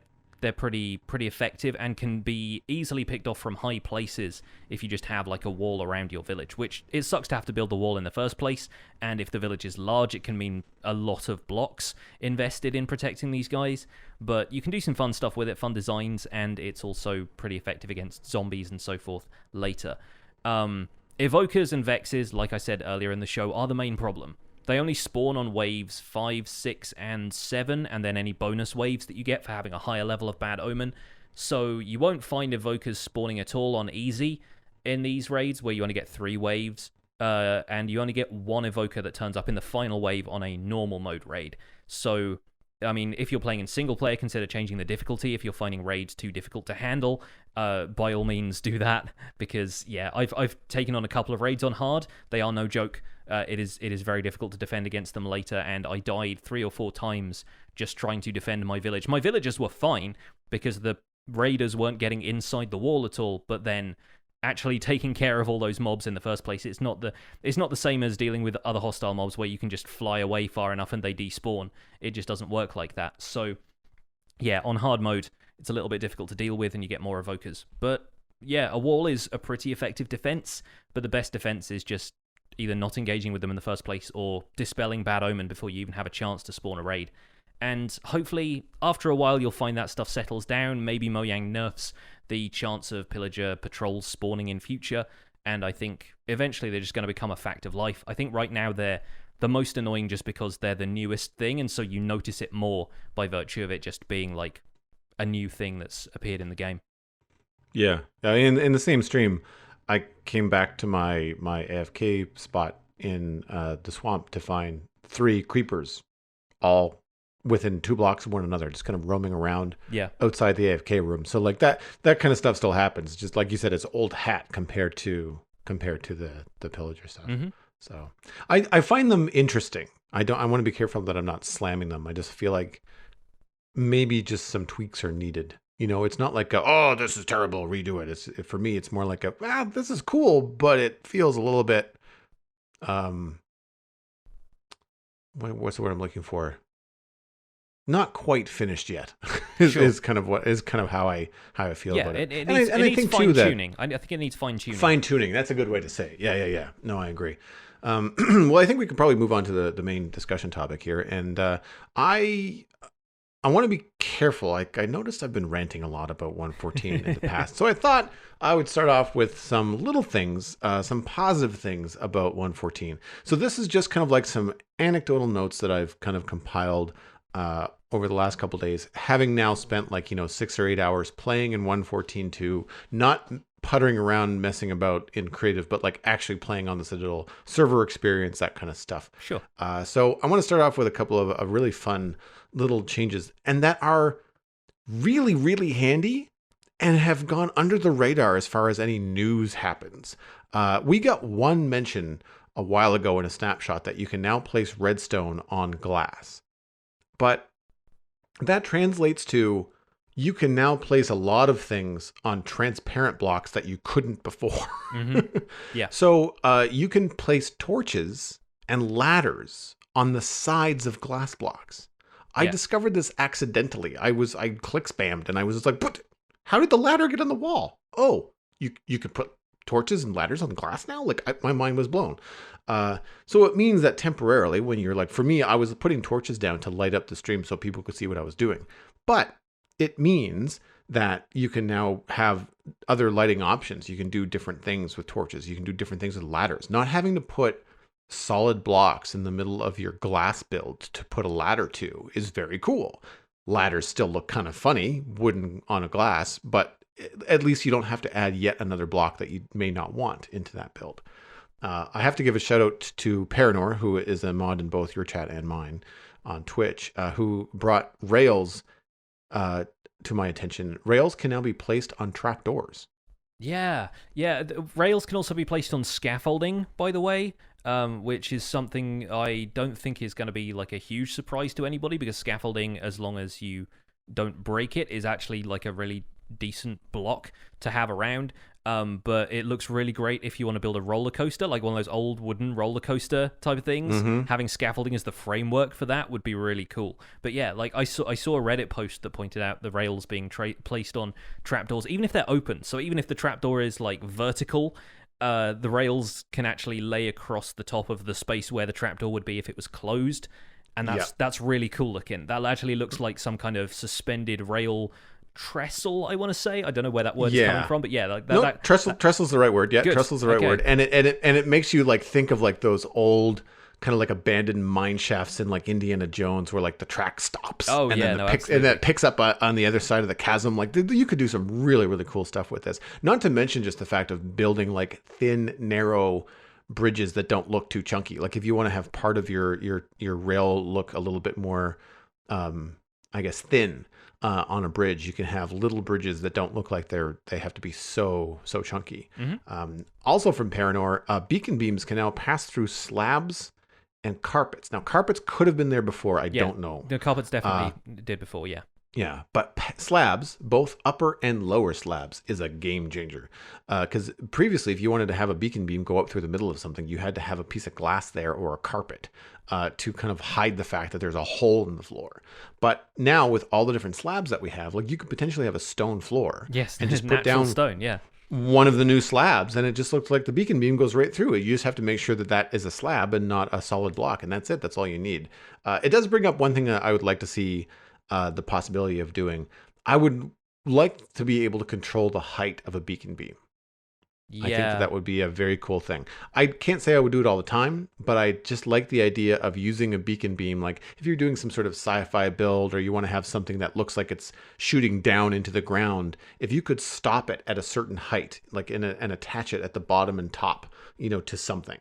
pretty effective and can be easily picked off from high places if you just have like a wall around your village, which it sucks to have to build the wall in the first place, and if the village is large it can mean a lot of blocks invested in protecting these guys, but you can do some fun stuff with it, fun designs, and it's also pretty effective against zombies and so forth later. Evokers and Vexes, like I said earlier in the show, are the main problem. They only spawn on waves 5, 6, and 7, and then any bonus waves that you get for having a higher level of bad omen. So you won't find evokers spawning at all on easy in these raids, where you only get 3 waves, and you only get 1 evoker that turns up in the final wave on a normal mode raid. So, I mean, if you're playing in single player, consider changing the difficulty. If you're finding raids too difficult to handle, by all means do that, because yeah, I've taken on a couple of raids on hard. They are no joke. It is very difficult to defend against them later, and I died 3 or 4 times just trying to defend my village. My villagers were fine because the raiders weren't getting inside the wall at all, but then actually taking care of all those mobs in the first place, it's not the same as dealing with other hostile mobs where you can just fly away far enough and they despawn. It just doesn't work like that. So yeah, on hard mode it's a little bit difficult to deal with and you get more evokers. But yeah, a wall is a pretty effective defense, but the best defense is just either not engaging with them in the first place or dispelling bad omen before you even have a chance to spawn a raid. And hopefully, after a while, you'll find that stuff settles down. Maybe Mojang nerfs the chance of pillager patrols spawning in future, and I think eventually they're just going to become a fact of life. I think right now they're the most annoying just because they're the newest thing, and so you notice it more by virtue of it just being like a new thing that's appeared in the game. Yeah. In the same stream, I came back to my AFK spot in the swamp to find 3 creepers, all within 2 blocks of one another, just kind of roaming around outside the AFK room. So like that kind of stuff still happens. Just like you said, it's old hat compared to the pillager stuff. Mm-hmm. So I find them interesting. I want to be careful that I'm not slamming them. I just feel like maybe just some tweaks are needed. It's not like this is terrible, redo it. For me, it's more like this is cool, but it feels a little bit, what's the word I'm looking for? Not quite finished yet. is kind of how I feel about it. It needs fine tuning. I think it needs fine tuning. Fine tuning. That's a good way to say it. Yeah. No, I agree. Well, I think we could probably move on to the main discussion topic here, and I want to be careful. I noticed I've been ranting a lot about 114 in the past. So I thought I would start off with some little things, some positive things about 114. So this is just kind of like some anecdotal notes that I've kind of compiled over the last couple of days, having now spent 6 or 8 hours playing in 114.2, not puttering around, messing about in creative, but like actually playing on the Citadel server experience, that kind of stuff. Sure. So I want to start off with a couple of really fun little changes, and that are really, really handy and have gone under the radar as far as any news happens. We got one mention a while ago in a snapshot that you can now place redstone on glass. But that translates to you can now place a lot of things on transparent blocks that you couldn't before. Mm-hmm. Yeah. So you can place torches and ladders on the sides of glass blocks. I discovered this accidentally. I click spammed and I was just like, but how did the ladder get on the wall? Oh, you could put torches and ladders on glass now? My mind was blown. So it means that temporarily when you're for me, I was putting torches down to light up the stream so people could see what I was doing. But it means that you can now have other lighting options. You can do different things with torches. You can do different things with ladders. Not having to put solid blocks in the middle of your glass build to put a ladder to is very cool. Ladders still look kind of funny, wooden on a glass, but at least you don't have to add yet another block that you may not want into that build. I have to give a shout out to Paranor, who is a mod in both your chat and mine on Twitch, who brought rails to my attention. Rails can now be placed on trapdoors. Yeah. Rails can also be placed on scaffolding, by the way, which is something I don't think is going to be like a huge surprise to anybody, because scaffolding, as long as you don't break it, is actually like a really decent block to have around. But it looks really great if you want to build a roller coaster, like one of those old wooden roller coaster type of things. Mm-hmm. Having scaffolding as the framework for that would be really cool. But yeah, like I saw a Reddit post that pointed out the rails being placed on trapdoors, even if they're open. So even if the trapdoor is like vertical, the rails can actually lay across the top of the space where the trapdoor would be if it was closed. And that's really cool looking. That actually looks like some kind of suspended rail trestle, I want to say. I don't know where that word is coming from, but yeah, like that. No, trestle's the right word. Yeah, good. Trestle's the right word. And it makes you like think of like those old kind of like abandoned mine shafts in like Indiana Jones, where like the track stops. Oh, and yeah, then and that picks up on the other side of the chasm. Like you could do some really, really cool stuff with this. Not to mention just the fact of building like thin, narrow bridges that don't look too chunky. Like if you want to have part of your rail look a little bit more, I guess, thin. On a bridge, you can have little bridges that don't look like they have to be so chunky. Mm-hmm. Also from Paranor, beacon beams can now pass through slabs and carpets. Now, carpets could have been there before. I don't know. The carpets definitely did before, yeah. Yeah, but slabs, both upper and lower slabs, is a game changer. Because previously, if you wanted to have a beacon beam go up through the middle of something, you had to have a piece of glass there or a carpet to kind of hide the fact that there's a hole in the floor. But now, with all the different slabs that we have, like you could potentially have a stone floor. Yes, and just put down stone, yeah. One of the new slabs, and it just looks like the beacon beam goes right through it. You just have to make sure that that is a slab and not a solid block, and that's it. That's all you need. It does bring up one thing that I would like to see the possibility of doing. I would like to be able to control the height of a beacon beam. Yeah. I think that would be a very cool thing. I can't say I would do it all the time, but I just like the idea of using a beacon beam. Like if you're doing some sort of sci-fi build, or you want to have something that looks like it's shooting down into the ground, if you could stop it at a certain height, like and attach it at the bottom and top, to something.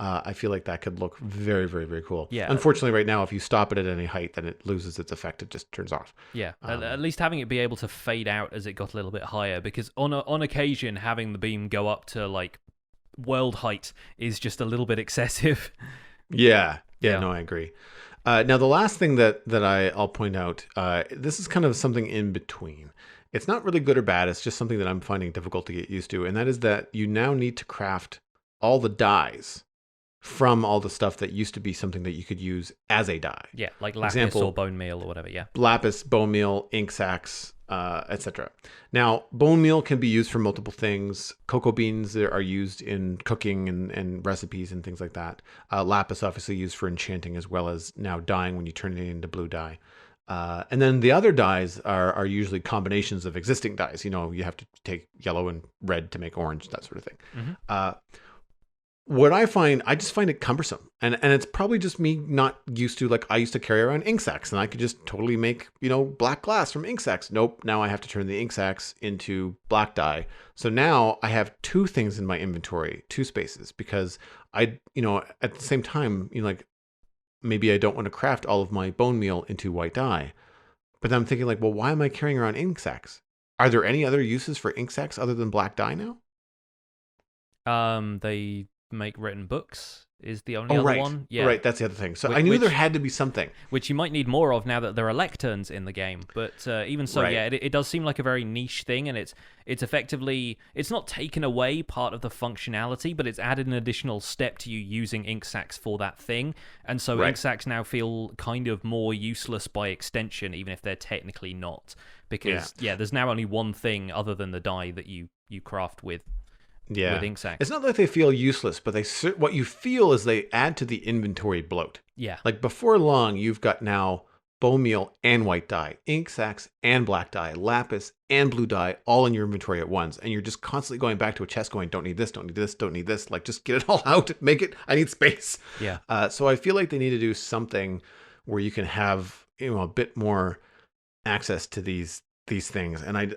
I feel like that could look very, very, very cool. Yeah. Unfortunately, right now, if you stop it at any height, then it loses its effect. It just turns off. Yeah. At least having it be able to fade out as it got a little bit higher, because on occasion, having the beam go up to like world height is just a little bit excessive. Yeah. No, I agree. Now, the last thing that I'll point out, this is kind of something in between. It's not really good or bad. It's just something that I'm finding difficult to get used to. And that is that you now need to craft all the dyes from all the stuff that used to be something that you could use as a dye. Yeah, like lapis or bone meal or whatever, yeah. Lapis, bone meal, ink sacs, etc. Now, bone meal can be used for multiple things. Cocoa beans are used in cooking and recipes and things like that. Lapis obviously used for enchanting, as well as now dyeing when you turn it into blue dye. And then the other dyes are usually combinations of existing dyes. You have to take yellow and red to make orange, that sort of thing. Mm-hmm. What I just find it cumbersome. And it's probably just me not used to, like, I used to carry around ink sacs and I could just totally make, black glass from ink sacs. Nope. Now I have to turn the ink sacs into black dye. So now I have two things in my inventory, two spaces, because at the same time, like, maybe I don't want to craft all of my bone meal into white dye. But then I'm thinking, like, well, why am I carrying around ink sacs? Are there any other uses for ink sacs other than black dye now? They make written books is the only other one. Yeah. Right, that's the other thing. So I knew there had to be something. Which you might need more of now that there are lecterns in the game. But even so, Right. yeah, it does seem like a very niche thing, and it's effectively, it's not taken away part of the functionality, but it's added an additional step to you using ink sacs for that thing. And so Right. ink sacs now feel kind of more useless by extension, even if they're technically not. Because, there's now only one thing other than the dye that you craft with ink sacs. It's not that they feel useless, but what you feel is they add to the inventory bloat. Yeah. Like before long, you've got now bone meal and white dye, ink sacs and black dye, lapis and blue dye, all in your inventory at once. And you're just constantly going back to a chest going, don't need this, don't need this, don't need this. Like, just get it all out, make it, I need space. Yeah. So I feel like they need to do something where you can have, a bit more access to these things. And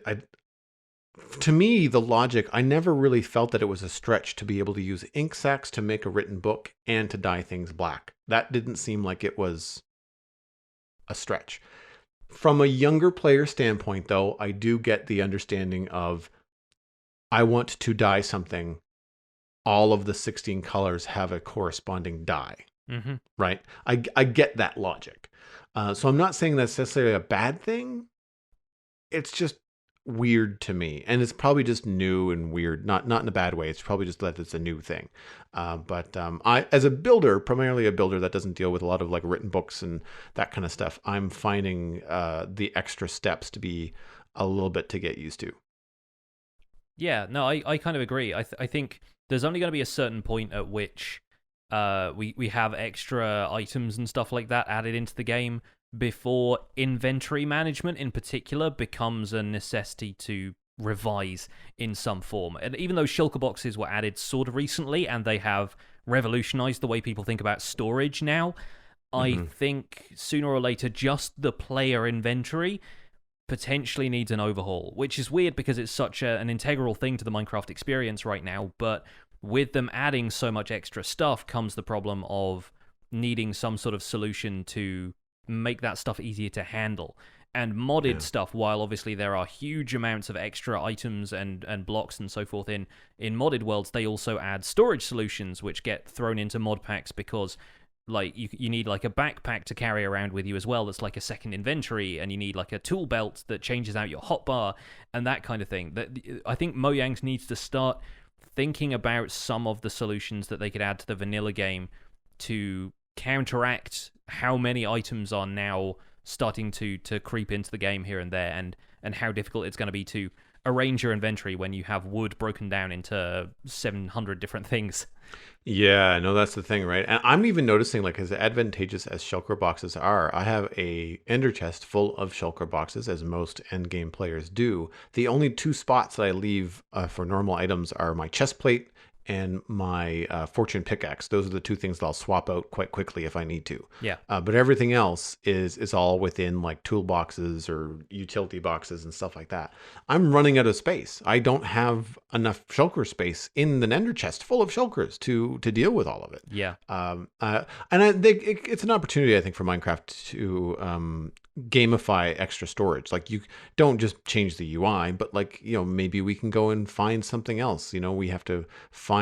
to me, the logic, I never really felt that it was a stretch to be able to use ink sacs to make a written book and to dye things black. That didn't seem like it was a stretch. From a younger player standpoint, though, I do get the understanding of, I want to dye something. All of the 16 colors have a corresponding dye, right? I get that logic. So I'm not saying that's necessarily a bad thing. It's just weird to me, and it's probably just new and weird, not in a bad way. It's probably just that it's a new thing. But I, as a builder, primarily a builder that doesn't deal with a lot of like written books and that kind of stuff, I'm finding the extra steps to be a little bit to get used to. Yeah, no, I kind of agree. I think there's only going to be a certain point at which we have extra items and stuff like that added into the game before inventory management in particular becomes a necessity to revise in some form. And even though shulker boxes were added sort of recently and they have revolutionized the way people think about storage now, I think sooner or later just the player inventory potentially needs an overhaul, which is weird because it's such an integral thing to the Minecraft experience right now. But with them adding so much extra stuff comes the problem of needing some sort of solution to make that stuff easier to handle. And modded stuff, while obviously there are huge amounts of extra items and blocks and so forth in modded worlds, they also add storage solutions which get thrown into mod packs because like you need like a backpack to carry around with you as well that's like a second inventory, and you need like a tool belt that changes out your hotbar and that kind of thing. I think Mojang needs to start thinking about some of the solutions that they could add to the vanilla game to counteract how many items are now starting to creep into the game here and there, and how difficult it's going to be to arrange your inventory when you have wood broken down into 700 different things. Yeah, no, that's the thing, right? And I'm even noticing, like, as advantageous as shulker boxes are, I have a ender chest full of shulker boxes, as most end game players do. The only two spots that I leave for normal items are my chest plate and my fortune pickaxe. Those are the two things that I'll swap out quite quickly if I need to. Yeah. But everything else is all within like toolboxes or utility boxes and stuff like that. I'm running out of space. I don't have enough shulker space in the ender chest full of shulkers to deal with all of it. Yeah. It's an opportunity, I think, for Minecraft to gamify extra storage. Like, you don't just change the UI, but like, maybe we can go and find something else. We have to find,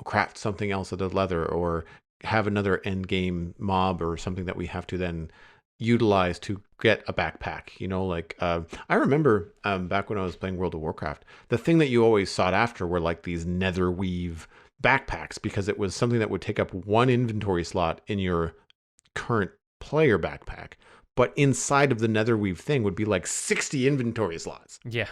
craft something else out of leather, or have another end game mob or something that we have to then utilize to get a backpack. I remember back when I was playing World of Warcraft, the thing that you always sought after were like these nether weave backpacks, because it was something that would take up one inventory slot in your current player backpack. But inside of the netherweave thing would be like 60 inventory slots. Yeah.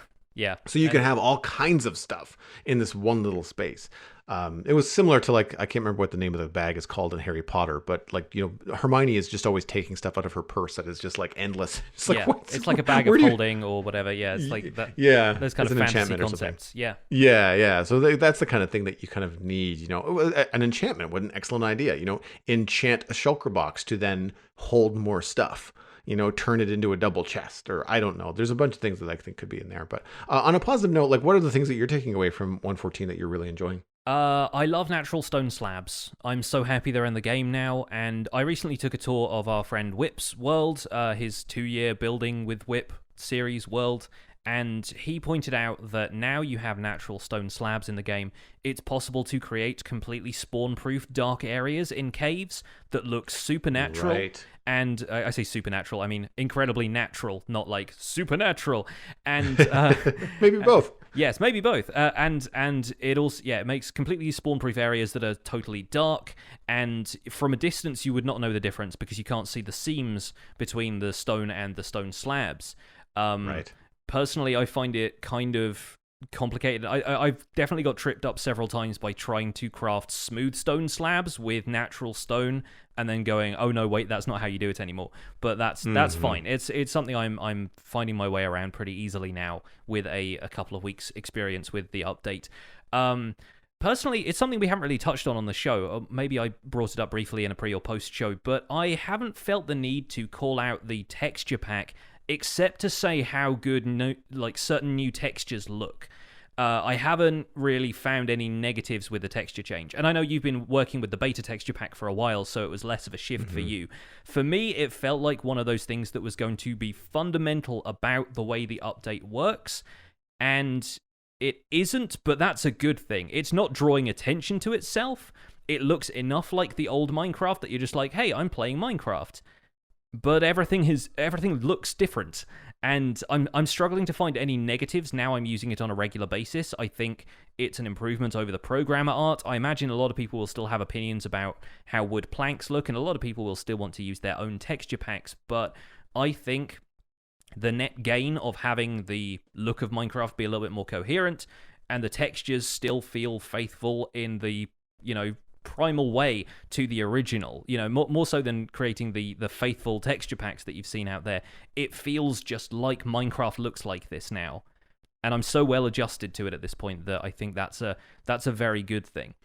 So you can have all kinds of stuff in this one little space. It was similar to, like, I can't remember what the name of the bag is called in Harry Potter, but like, Hermione is just always taking stuff out of her purse that is just like endless. It's like, it's like a bag of holding or whatever. Yeah, it's like that. Yeah, those kind of fantasy concepts. Yeah. So that's the kind of thing that you kind of need. An enchantment. What an excellent idea. Enchant a shulker box to then hold more stuff. Turn it into a double chest, or I don't know. There's a bunch of things that I think could be in there. But on a positive note, like, what are the things that you're taking away from 1.14 that you're really enjoying? I love natural stone slabs. I'm so happy they're in the game now, and I recently took a tour of our friend Whip's world, his 2-year building with Whip series world, and he pointed out that now you have natural stone slabs in the game, it's possible to create completely spawn-proof dark areas in caves that look supernatural. Right. And I say supernatural, I mean incredibly natural, not like supernatural. And maybe both. Yes, maybe both. And it also, it makes completely spawn-proof areas that are totally dark, and from a distance you would not know the difference because you can't see the seams between the stone and the stone slabs. Right. Personally, I find it kind of complicated. I've definitely got tripped up several times by trying to craft smooth stone slabs with natural stone, and then going, oh no, wait, that's not how you do it anymore. But that's fine. It's something I'm finding my way around pretty easily now with a couple of weeks experience with the update. Personally, it's something we haven't really touched on the show. Or maybe I brought it up briefly in a pre or post show, but I haven't felt the need to call out the texture pack, except to say how good certain new textures look. I haven't really found any negatives with the texture change. And I know you've been working with the beta texture pack for a while, so it was less of a shift for you. For me, it felt like one of those things that was going to be fundamental about the way the update works, and it isn't, but that's a good thing. It's not drawing attention to itself. It looks enough like the old Minecraft that you're just like, hey, I'm playing Minecraft. But everything looks different, and I'm struggling to find any negatives now I'm using it on a regular basis. I think it's an improvement over the programmer art. I imagine a lot of people will still have opinions about how wood planks look, and a lot of people will still want to use their own texture packs, but I think the net gain of having the look of Minecraft be a little bit more coherent, and the textures still feel faithful in the, primal way to the original, more so than creating the faithful texture packs that you've seen out there. It feels just like Minecraft looks like this now, and I'm so well adjusted to it at this point that I think that's a very good thing.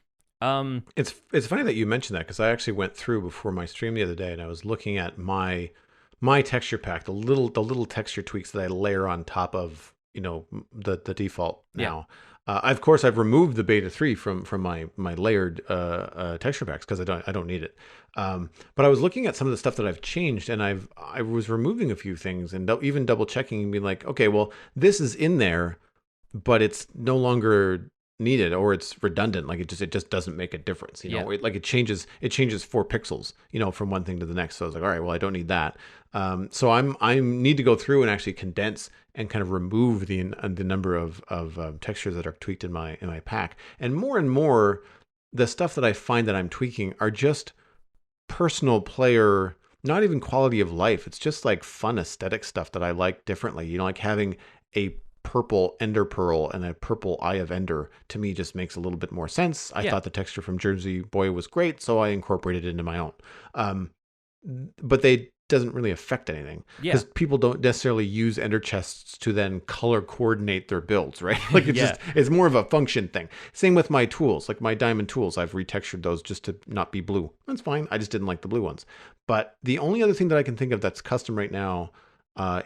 It's funny that you mentioned that, because I actually went through before my stream the other day, and I was looking at my texture pack, the little texture tweaks that I layer on top of the default now. Of course, I've removed the beta 3 from my layered texture packs because I don't need it. But I was looking at some of the stuff that I've changed, and I was removing a few things and even double checking and being like, okay, well, this is in there, but it's no longer needed, or it's redundant. Like it just doesn't make a difference. It changes 4 pixels, from one thing to the next. So I was like, all right, well, I don't need that. So I need to go through and actually condense and kind of remove the number of textures that are tweaked in my pack. And more, the stuff that I find that I'm tweaking are just personal player, not even quality of life. It's just like fun aesthetic stuff that I like differently. Like having a purple ender pearl and a purple eye of ender, to me, just makes a little bit more sense. I thought the texture from Jersey Boy was great, so I incorporated it into my own. But they doesn't really affect anything, because people don't necessarily use ender chests to then color coordinate their builds, right? Like it's more of a function thing. Same with my tools, like my diamond tools. I've retextured those just to not be blue. That's fine. I just didn't like the blue ones. But the only other thing that I can think of that's custom right now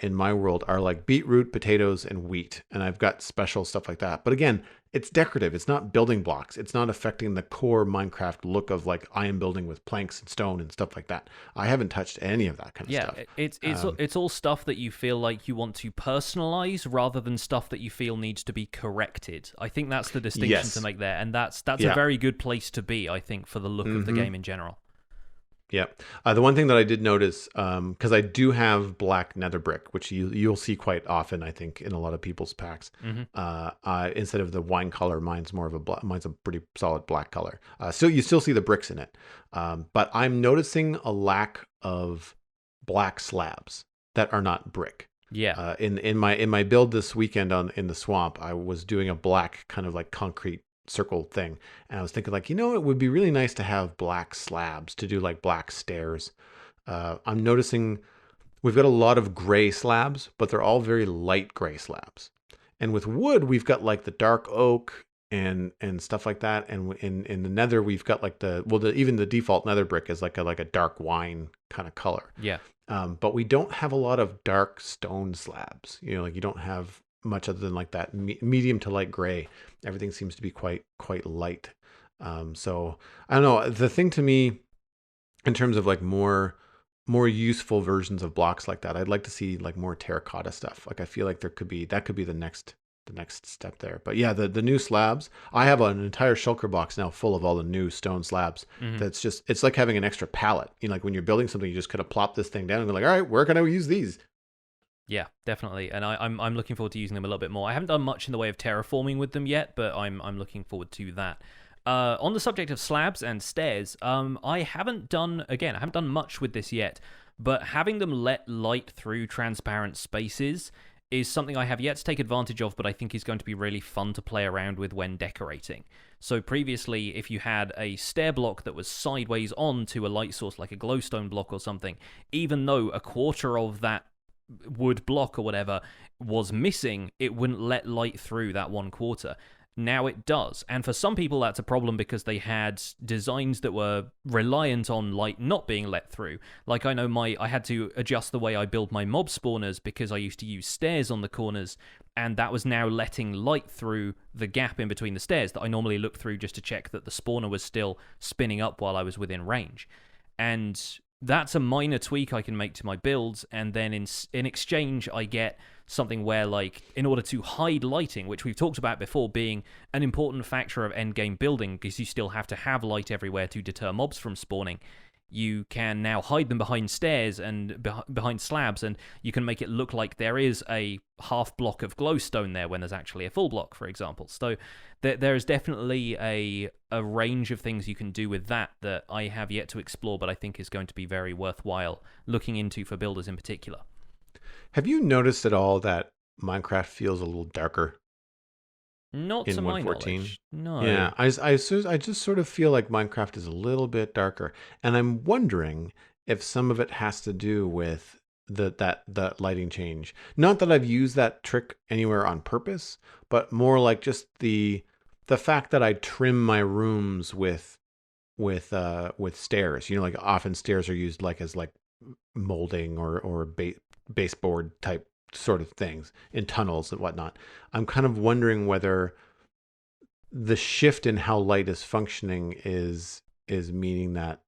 in my world are like beetroot, potatoes, and wheat. And I've got special stuff like that. But again, it's decorative. It's not building blocks. It's not affecting the core Minecraft look of like I am building with planks and stone and stuff like that. I haven't touched any of that kind of stuff. It's all stuff that you feel like you want to personalize rather than stuff that you feel needs to be corrected. I think that's the distinction to make there. And that's a very good place to be, I think, for the look of the game in general. Yeah. The one thing that I did notice, because I do have black nether brick, which you'll see quite often, I think, in a lot of people's packs. Instead of the wine color, mine's a pretty solid black color. So you still see the bricks in it. But I'm noticing a lack of black slabs that are not brick. Yeah. In my build this weekend in the swamp, I was doing a black kind of like concrete circle thing, and I was thinking like, it would be really nice to have black slabs to do like black stairs. I'm noticing we've got a lot of gray slabs, but they're all very light gray slabs. And with wood, we've got like the dark oak and stuff like that. And in the nether, we've got like even the default nether brick is like a dark wine kind of color. Yeah. But we don't have a lot of dark stone slabs. Like you don't have much other than like that medium to light gray. Everything seems to be quite light. So I don't know. The thing to me, in terms of like more useful versions of blocks like that, I'd like to see like more terracotta stuff. Like I feel like that could be the next step there. But yeah, the new slabs. I have an entire shulker box now full of all the new stone slabs. It's like having an extra palette. Like when you're building something, you just kind of plop this thing down and go like, all right, where can I use these? Yeah, definitely, and I'm looking forward to using them a little bit more. I haven't done much in the way of terraforming with them yet, but I'm looking forward to that. On the subject of slabs and stairs, I haven't done much with this yet, but having them let light through transparent spaces is something I have yet to take advantage of, but I think is going to be really fun to play around with when decorating. So previously, if you had a stair block that was sideways on to a light source, like a glowstone block or something, even though a quarter of that wood block or whatever was missing, it wouldn't let light through that one quarter. Now it does. And for some people, that's a problem because they had designs that were reliant on light not being let through. Like, I know I had to adjust the way I build my mob spawners because I used to use stairs on the corners, and that was now letting light through the gap in between the stairs that I normally look through just to check that the spawner was still spinning up while I was within range. And that's a minor tweak I can make to my builds, and then in exchange I get something where, like, in order to hide lighting, which we've talked about before being an important factor of endgame building because you still have to have light everywhere to deter mobs from spawning, you can now hide them behind stairs and behind slabs, and you can make it look like there is a half block of glowstone there when there's actually a full block, for example. So there is definitely a range of things you can do with that I have yet to explore, but I think is going to be very worthwhile looking into for builders in particular. Have you noticed at all that Minecraft feels a little darker Not in to my 1.14? knowledge. No. Yeah, I just sort of feel like Minecraft is a little bit darker, and I'm wondering if some of it has to do with that lighting change. Not that I've used that trick anywhere on purpose, but more like just the fact that I trim my rooms with stairs. You know, like often stairs are used like as like molding or baseboard type sort of things in tunnels and whatnot. I'm kind of wondering whether the shift in how light is functioning is meaning that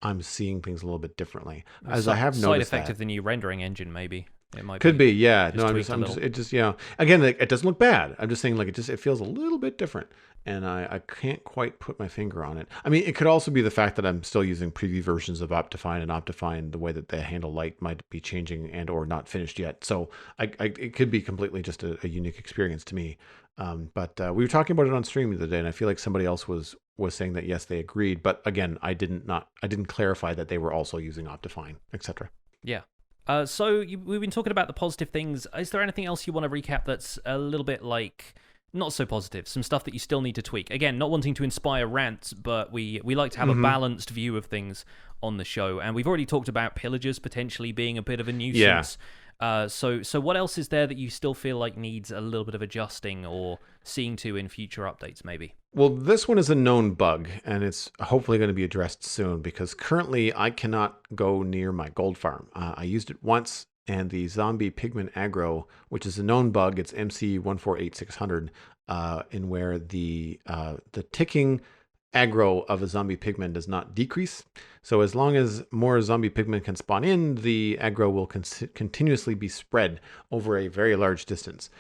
I'm seeing things a little bit differently. As I have side noticed effect that. of the new rendering engine, maybe it might Could be, yeah. No, tweaked a little. it just, you know, again, it doesn't look bad. I'm just saying, like, it feels a little bit different, and I can't quite put my finger on it. I mean, it could also be the fact that I'm still using preview versions of Optifine, and Optifine, the way that they handle light might be changing and or not finished yet. So it could be completely just a unique experience to me. But we were talking about it on stream the other day, and I feel like somebody else was saying that yes, they agreed, but again, I didn't clarify that they were also using Optifine, etc. Yeah. So we've been talking about the positive things. Is there anything else you want to recap that's a little bit like not so positive? Some stuff that you still need to tweak. Again, not wanting to inspire rants, but we like to have a balanced view of things on the show. And we've already talked about Pillagers potentially being a bit of a nuisance. Yeah. So what else is there that you still feel like needs a little bit of adjusting or seeing to in future updates, maybe? Well, this one is a known bug, and it's hopefully going to be addressed soon because currently I cannot go near my gold farm. I used it once, and the zombie pigment aggro, which is a known bug, it's MC148600, in where the ticking aggro of a zombie pigman does not decrease. So as long as more zombie pigmen can spawn in, the aggro will continuously be spread over a very large distance.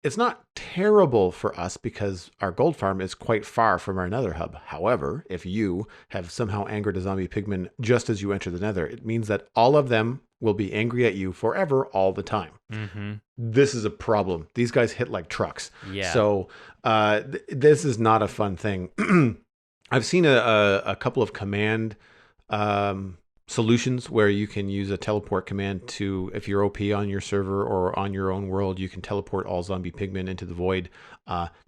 It's not terrible for us because our gold farm is quite far from our nether hub. However, if you have somehow angered a zombie pigman just as you enter the nether, it means that all of them will be angry at you forever, all the time. Mm-hmm. This is a problem. These guys hit like trucks. Yeah. So this is not a fun thing. I've seen a couple of command solutions where you can use a teleport command to, if you're OP on your server or on your own world, you can teleport all zombie pigmen into the void.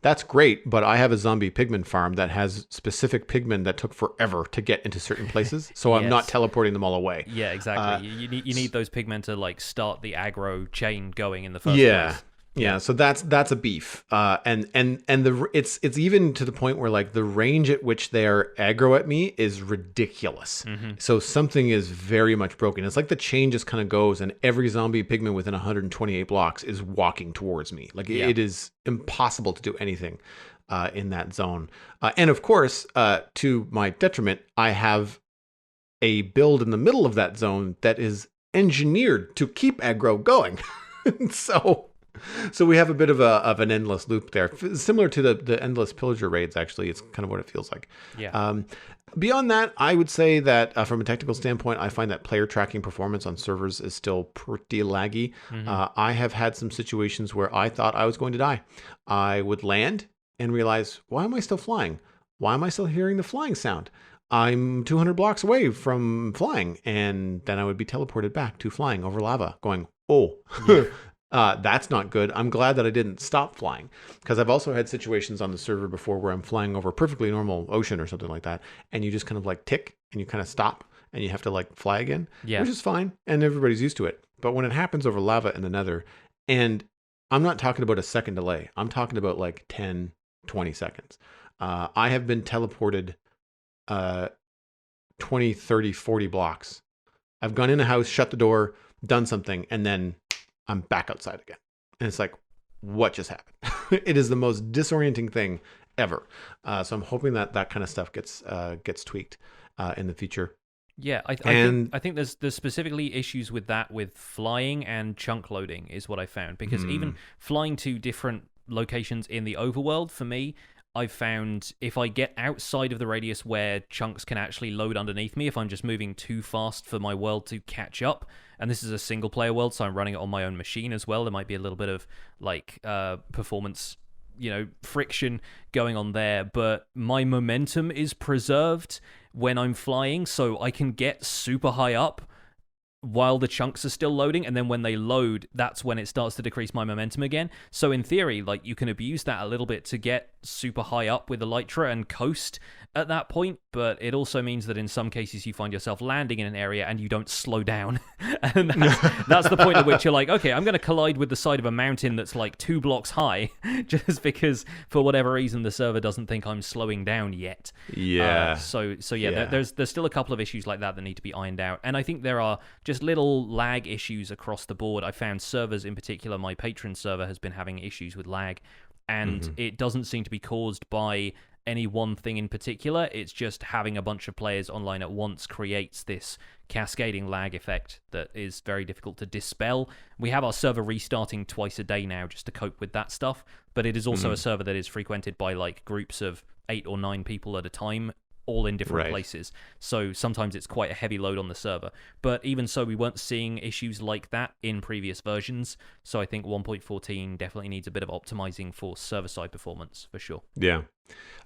That's great, but I have a zombie pigmen farm that has specific pigmen that took forever to get into certain places, so I'm not teleporting them all away. Yeah, exactly. You need those pigmen to like start the aggro chain going in the first place. Yeah, so that's a beef, and it's even to the point where like the range at which they are aggro at me is ridiculous. Mm-hmm. So something is very much broken. It's like the chain just kind of goes, and every zombie pigman within 128 blocks is walking towards me. Like it is impossible to do anything in that zone. And of course, to my detriment, I have a build in the middle of that zone that is engineered to keep aggro going. So we have a bit of an endless loop there, similar to the endless pillager raids. Actually, it's kind of what it feels like. Yeah. Beyond that, I would say that from a technical standpoint, I find that player tracking performance on servers is still pretty laggy. Mm-hmm. I have had some situations where I thought I was going to die. I would land and realize, why am I still flying? Why am I still hearing the flying sound? I'm 200 blocks away from flying, and then I would be teleported back to flying over lava, going, oh. Yeah. That's not good. I'm glad that I didn't stop flying, because I've also had situations on the server before where I'm flying over a perfectly normal ocean or something like that, and you just kind of like tick and you kind of stop and you have to like fly again, Yeah. which is fine, and everybody's used to it. But when it happens over lava in the Nether, and I'm not talking about a second delay, I'm talking about like 10, 20 seconds. I have been teleported 20, 30, 40 blocks. I've gone in a house, shut the door, done something, and then I'm back outside again. And it's like, what just happened? It is the most disorienting thing ever. So I'm hoping that that kind of stuff gets tweaked in the future. Yeah, I think there's specifically issues with that with flying and chunk loading is what I found, because even flying to different locations in the overworld, for me, I've found if I get outside of the radius where chunks can actually load underneath me, if I'm just moving too fast for my world to catch up, and this is a single player world, so I'm running it on my own machine as well, there might be a little bit of like performance, friction going on there, but my momentum is preserved when I'm flying, so I can get super high up while the chunks are still loading, and then when they load, that's when it starts to decrease my momentum again. So in theory, like, you can abuse that a little bit to get super high up with Elytra and coast at that point, but it also means that in some cases you find yourself landing in an area and you don't slow down. And that's the point at which you're like, okay, I'm going to collide with the side of a mountain that's like 2 blocks high, just because for whatever reason the server doesn't think I'm slowing down yet. Yeah. So yeah. There's still a couple of issues like that need to be ironed out, and I think there are just little lag issues across the board. I found servers in particular, my Patron server has been having issues with lag, and it doesn't seem to be caused by any one thing in particular. It's just having a bunch of players online at once creates this cascading lag effect that is very difficult to dispel. We have our server restarting twice a day now just to cope with that stuff, but it is also a server that is frequented by like groups of 8 or 9 people at a time, all in different places. So sometimes it's quite a heavy load on the server. But even so, we weren't seeing issues like that in previous versions. So I think 1.14 definitely needs a bit of optimizing for server-side performance, for sure. Yeah.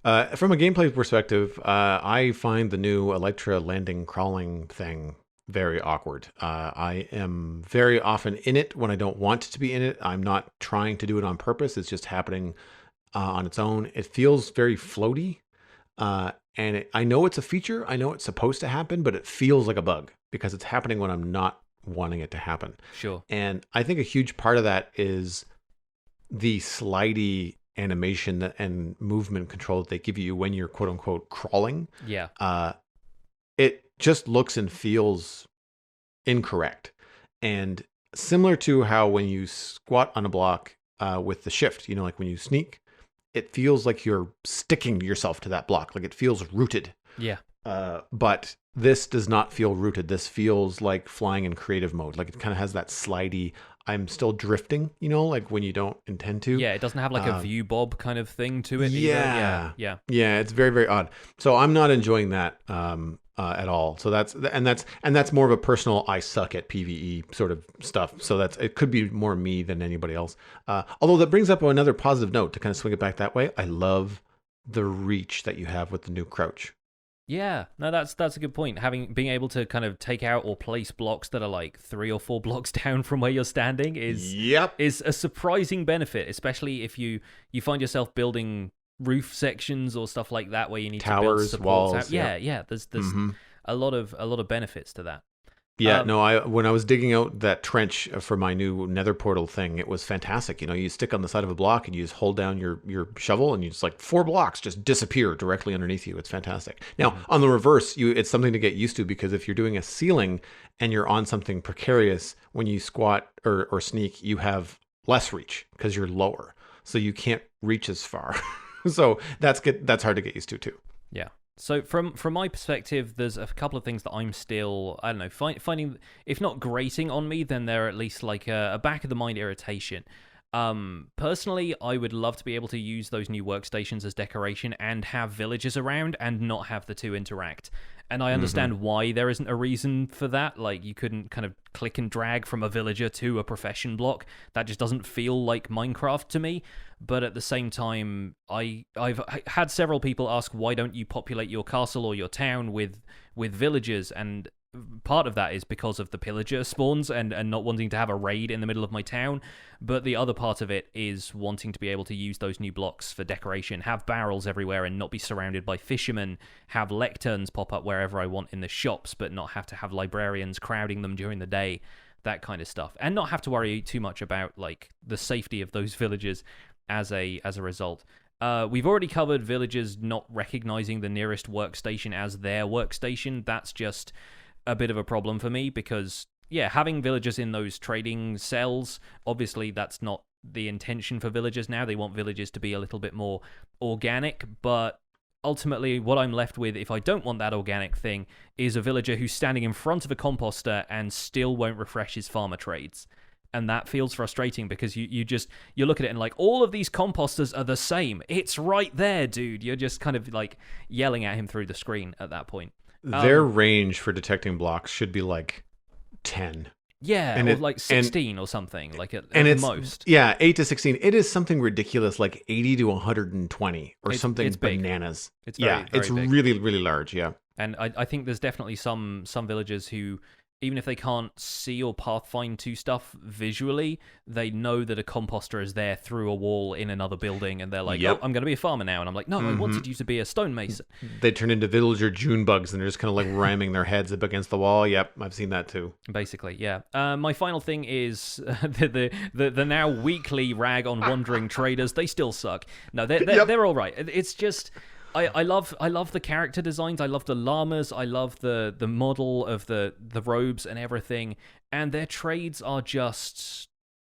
From a gameplay perspective, I find the new Elytra landing crawling thing very awkward. I am very often in it when I don't want to be in it. I'm not trying to do it on purpose. It's just happening on its own. It feels very floaty. And I know it's a feature, I know it's supposed to happen, but it feels like a bug because it's happening when I'm not wanting it to happen. Sure. And I think a huge part of that is the slidey animation and movement control that they give you when you're quote unquote crawling. Yeah. It just looks and feels incorrect. And similar to how when you squat on a block with the shift, like when you sneak, it feels like you're sticking yourself to that block. Like it feels rooted. Yeah. But this does not feel rooted. This feels like flying in creative mode. Like it kind of has that slidey, I'm still drifting, like when you don't intend to. Yeah, it doesn't have like a view bob kind of thing to it. Yeah. Yeah. Yeah, it's very, very odd. So I'm not enjoying that at all. So that's more of a personal I suck at PvE sort of stuff. So it could be more me than anybody else. Although that brings up another positive note to kind of swing it back that way. I love the reach that you have with the new crouch. Yeah, no, that's a good point. Being able to kind of take out or place blocks that are like 3 or 4 blocks down from where you're standing is a surprising benefit, especially if you find yourself building roof sections or stuff like that where you need towers, to build walls. out. Yeah. There's a lot of benefits to that. Yeah, when I was digging out that trench for my new nether portal thing, it was fantastic. You stick on the side of a block and you just hold down your shovel and you just like 4 blocks just disappear directly underneath you. It's fantastic. Now, on the reverse, it's something to get used to, because if you're doing a ceiling and you're on something precarious, when you squat or sneak, you have less reach because you're lower. So you can't reach as far. So that's hard to get used to too. Yeah. So from my perspective, there's a couple of things that I'm still, I don't know, finding, if not grating on me, then they're at least like a back of the mind irritation. Personally, I would love to be able to use those new workstations as decoration and have villagers around and not have the two interact. And I understand why there isn't a reason for that. Like, you couldn't kind of click and drag from a villager to a profession block. That just doesn't feel like Minecraft to me. But at the same time, I've had several people ask, why don't you populate your castle or your town with villagers? And part of that is because of the pillager spawns and not wanting to have a raid in the middle of my town, but the other part of it is wanting to be able to use those new blocks for decoration, have barrels everywhere and not be surrounded by fishermen, have lecterns pop up wherever I want in the shops, but not have to have librarians crowding them during the day, that kind of stuff, and not have to worry too much about like the safety of those villagers as a result. We've already covered villagers not recognizing the nearest workstation as their workstation. That's just a bit of a problem for me because, yeah, having villagers in those trading cells, obviously that's not the intention for villagers now. They want villagers to be a little bit more organic, but ultimately what I'm left with, if I don't want that organic thing, is a villager who's standing in front of a composter and still won't refresh his farmer trades. And that feels frustrating because you look at it and like, all of these composters are the same. It's right there, dude. You're just kind of like yelling at him through the screen at that point. Their range for detecting blocks should be like 10. Yeah, and or like 16 or something, like at the most. Yeah, 8 to 16. It is something ridiculous, like 80 to 120 or something it's big. Bananas. It's very, very it's big. really, really large, yeah. And I think there's definitely some villagers who, even if they can't see or pathfind to stuff visually, they know that a composter is there through a wall in another building, and they're like, oh, I'm going to be a farmer now. And I'm like, no, I wanted you to be a stonemason. They turn into villager June bugs, and they're just kind of like ramming their heads up against the wall. Yep, I've seen that too. Basically, yeah. My final thing is the now weekly rag on wandering traders. They still suck. No, they're all right. It's just... I love the character designs. I love the llamas. I love the model of the robes and everything. And their trades are just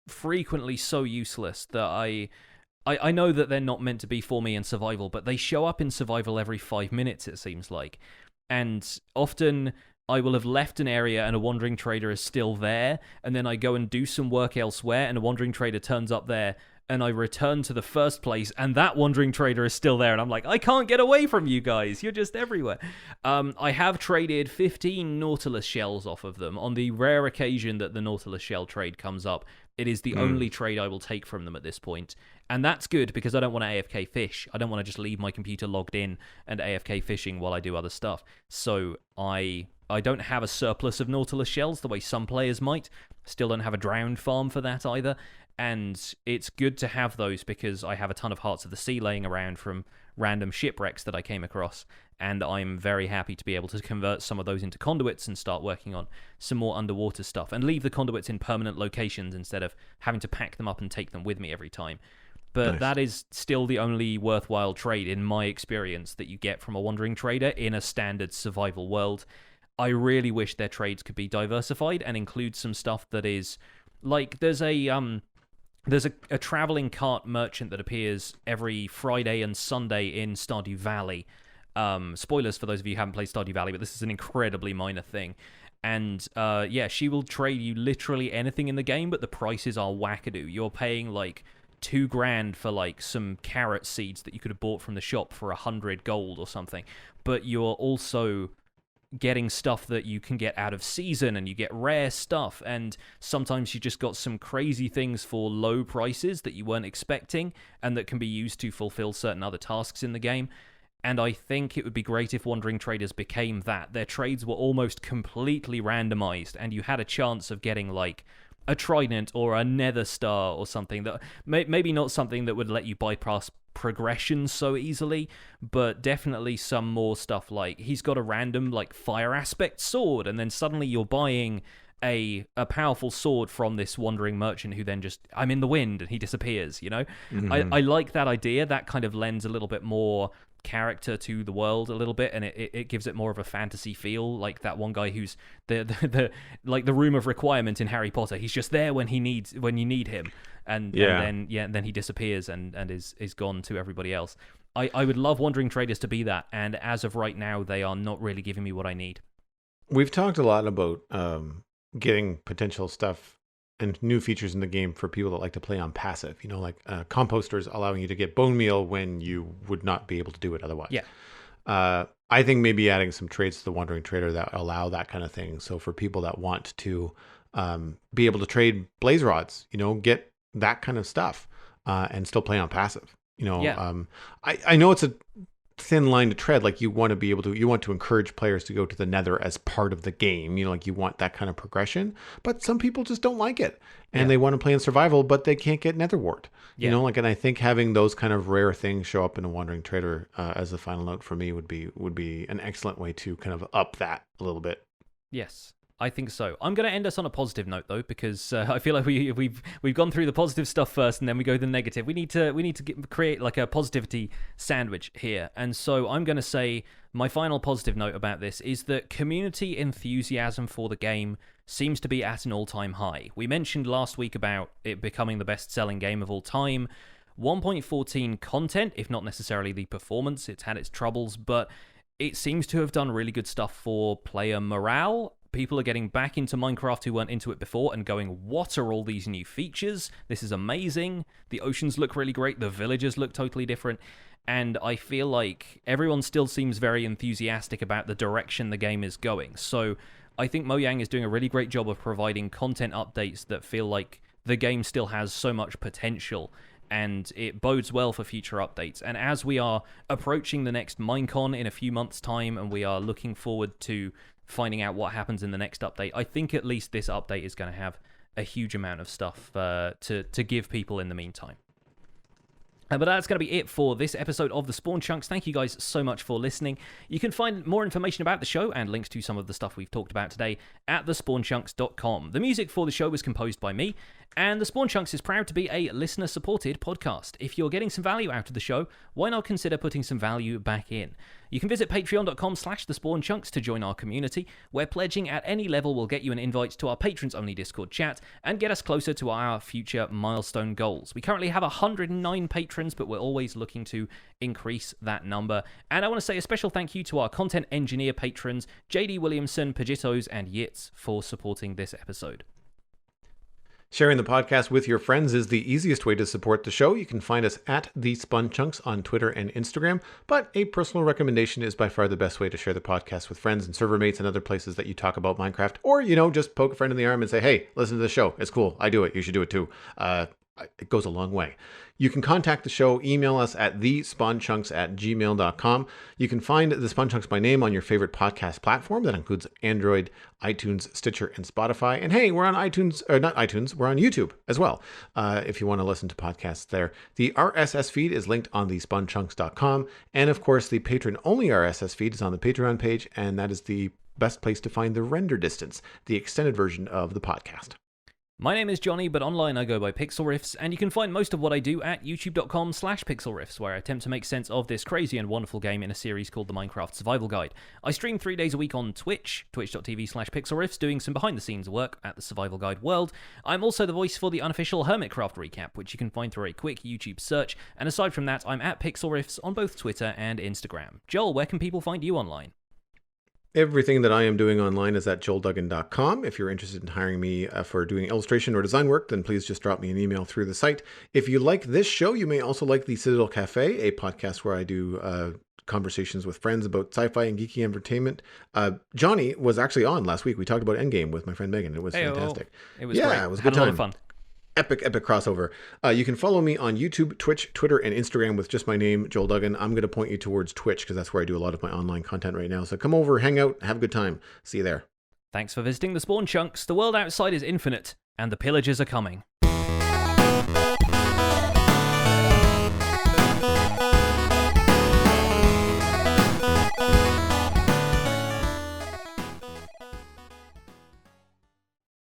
frequently so useless that I know that they're not meant to be for me in survival, but they show up in survival every 5 minutes, it seems like. And often I will have left an area and a wandering trader is still there, and then I go and do some work elsewhere and a wandering trader turns up there, and I return to the first place, and that wandering trader is still there, and I'm like, I can't get away from you guys. You're just everywhere. I have traded 15 Nautilus shells off of them. On the rare occasion that the Nautilus shell trade comes up, it is the only trade I will take from them at this point. And that's good, because I don't want to AFK fish. I don't want to just leave my computer logged in and AFK fishing while I do other stuff. So I don't have a surplus of Nautilus shells the way some players might. Still don't have a drowned farm for that either. And it's good to have those because I have a ton of Hearts of the Sea laying around from random shipwrecks that I came across, and I'm very happy to be able to convert some of those into conduits and start working on some more underwater stuff, and leave the conduits in permanent locations instead of having to pack them up and take them with me every time. But that is still the only worthwhile trade, in my experience, that you get from a wandering trader in a standard survival world. I really wish their trades could be diversified and include some stuff that is... Like, there's a traveling cart merchant that appears every Friday and Sunday in Stardew Valley. Spoilers for those of you who haven't played Stardew Valley, but this is an incredibly minor thing. And she will trade you literally anything in the game, but the prices are wackadoo. You're paying like $2,000 for like some carrot seeds that you could have bought from the shop for 100 gold or something. But you're also getting stuff that you can get out of season, and you get rare stuff, and sometimes you just got some crazy things for low prices that you weren't expecting and that can be used to fulfill certain other tasks in the game. And I think it would be great if wandering traders became that. Their trades were almost completely randomized, and you had a chance of getting like a trident or a nether star or something that maybe not something that would let you bypass progression so easily, but definitely some more stuff like he's got a random like fire aspect sword, and then suddenly you're buying a powerful sword from this wandering merchant who then just, I'm in the wind, and he disappears, you know? I like that idea. That kind of lends a little bit more character to the world a little bit, and it gives it more of a fantasy feel, like that one guy who's the like the room of requirement in Harry Potter. He's just there when you need him, and then he disappears and is gone to everybody else. I would love wandering traders to be that, and as of right now they are not really giving me what I need. We've talked a lot about getting potential stuff and new features in the game for people that like to play on passive, you know, like composters allowing you to get bone meal when you would not be able to do it otherwise. Yeah. I think maybe adding some trades to the wandering trader that allow that kind of thing. So for people that want to be able to trade blaze rods, you know, get that kind of stuff and still play on passive, you know. Yeah. I know it's thin line to tread. Like you want to encourage players to go to the Nether as part of the game. Like you want that kind of progression. But some people just don't like it, and they want to play in survival, but they can't get Nether wart. And I think having those kind of rare things show up in a Wandering Trader as a final note for me would be an excellent way to kind of up that a little bit. Yes, I think so. I'm going to end us on a positive note though, because I feel like we've gone through the positive stuff first, and then we go to the negative. We need to create like a positivity sandwich here, and so I'm going to say my final positive note about this is that community enthusiasm for the game seems to be at an all-time high. We mentioned last week about it becoming the best-selling game of all time. 1.14 content, if not necessarily the performance, it's had its troubles, but it seems to have done really good stuff for player morale. People are getting back into Minecraft who weren't into it before and going, what are all these new features? This is amazing. The oceans look really great. The villagers look totally different. And I feel like everyone still seems very enthusiastic about the direction the game is going. So I think Mojang is doing a really great job of providing content updates that feel like the game still has so much potential, and it bodes well for future updates. And as we are approaching the next Minecon in a few months' time, and we are looking forward to finding out what happens in the next update, I think at least this update is going to have a huge amount of stuff to give people in the meantime. But that's going to be it for this episode of The Spawn Chunks. Thank you guys so much for listening. You can find more information about the show and links to some of the stuff we've talked about today at thespawnchunks.com. The music for the show was composed by me, and The Spawn Chunks is proud to be a listener-supported podcast. If you're getting some value out of the show, why not consider putting some value back in? You can visit patreon.com/thespawnchunks to join our community, where pledging at any level will get you an invite to our patrons-only Discord chat and get us closer to our future milestone goals. We currently have 109 patrons, but we're always looking to increase that number. And I want to say a special thank you to our content engineer patrons, JD Williamson, Pajitos, and Yitz, for supporting this episode. Sharing the podcast with your friends is the easiest way to support the show. You can find us at The Spun Chunks on Twitter and Instagram, but a personal recommendation is by far the best way to share the podcast with friends and server mates and other places that you talk about Minecraft, or, just poke a friend in the arm and say, hey, listen to the show. It's cool. I do it. You should do it too. It goes a long way. You can contact the show, email us at thespawnchunks@gmail.com. You can find The Spawn Chunks by name on your favorite podcast platform. That includes Android, iTunes, Stitcher, and Spotify. And hey, we're on iTunes, or not iTunes, we're on YouTube as well, if you want to listen to podcasts there. The RSS feed is linked on thespawnchunks.com. And of course, the patron-only RSS feed is on the Patreon page, and that is the best place to find the render distance, the extended version of the podcast. My name is Jonny, but online I go by Pixel Riffs, and you can find most of what I do at youtube.com/pixelriffs, where I attempt to make sense of this crazy and wonderful game in a series called the Minecraft Survival Guide. I stream 3 days a week on Twitch, twitch.tv/pixelriffs, doing some behind-the-scenes work at the Survival Guide world. I'm also the voice for the unofficial Hermitcraft recap, which you can find through a quick YouTube search, and aside from that, I'm at Pixel Riffs on both Twitter and Instagram. Joel, where can people find you online? Everything that I am doing online is at joelduggan.com. If you're interested in hiring me for doing illustration or design work, then please just drop me an email through the site. If you like this show, you may also like the Citadel Cafe, a podcast where I do conversations with friends about sci-fi and geeky entertainment. Jonny was actually on last week. We talked about Endgame with my friend Megan. It was fantastic. It was great. It was a good time. A lot of fun. Epic crossover. You can follow me on YouTube, Twitch, Twitter, and Instagram with just my name, Joel Duggan. I'm going to point you towards Twitch because that's where I do a lot of my online content right now. So come over, hang out, have a good time. See you there. Thanks for visiting the Spawn Chunks. The world outside is infinite, and the Pillagers are coming.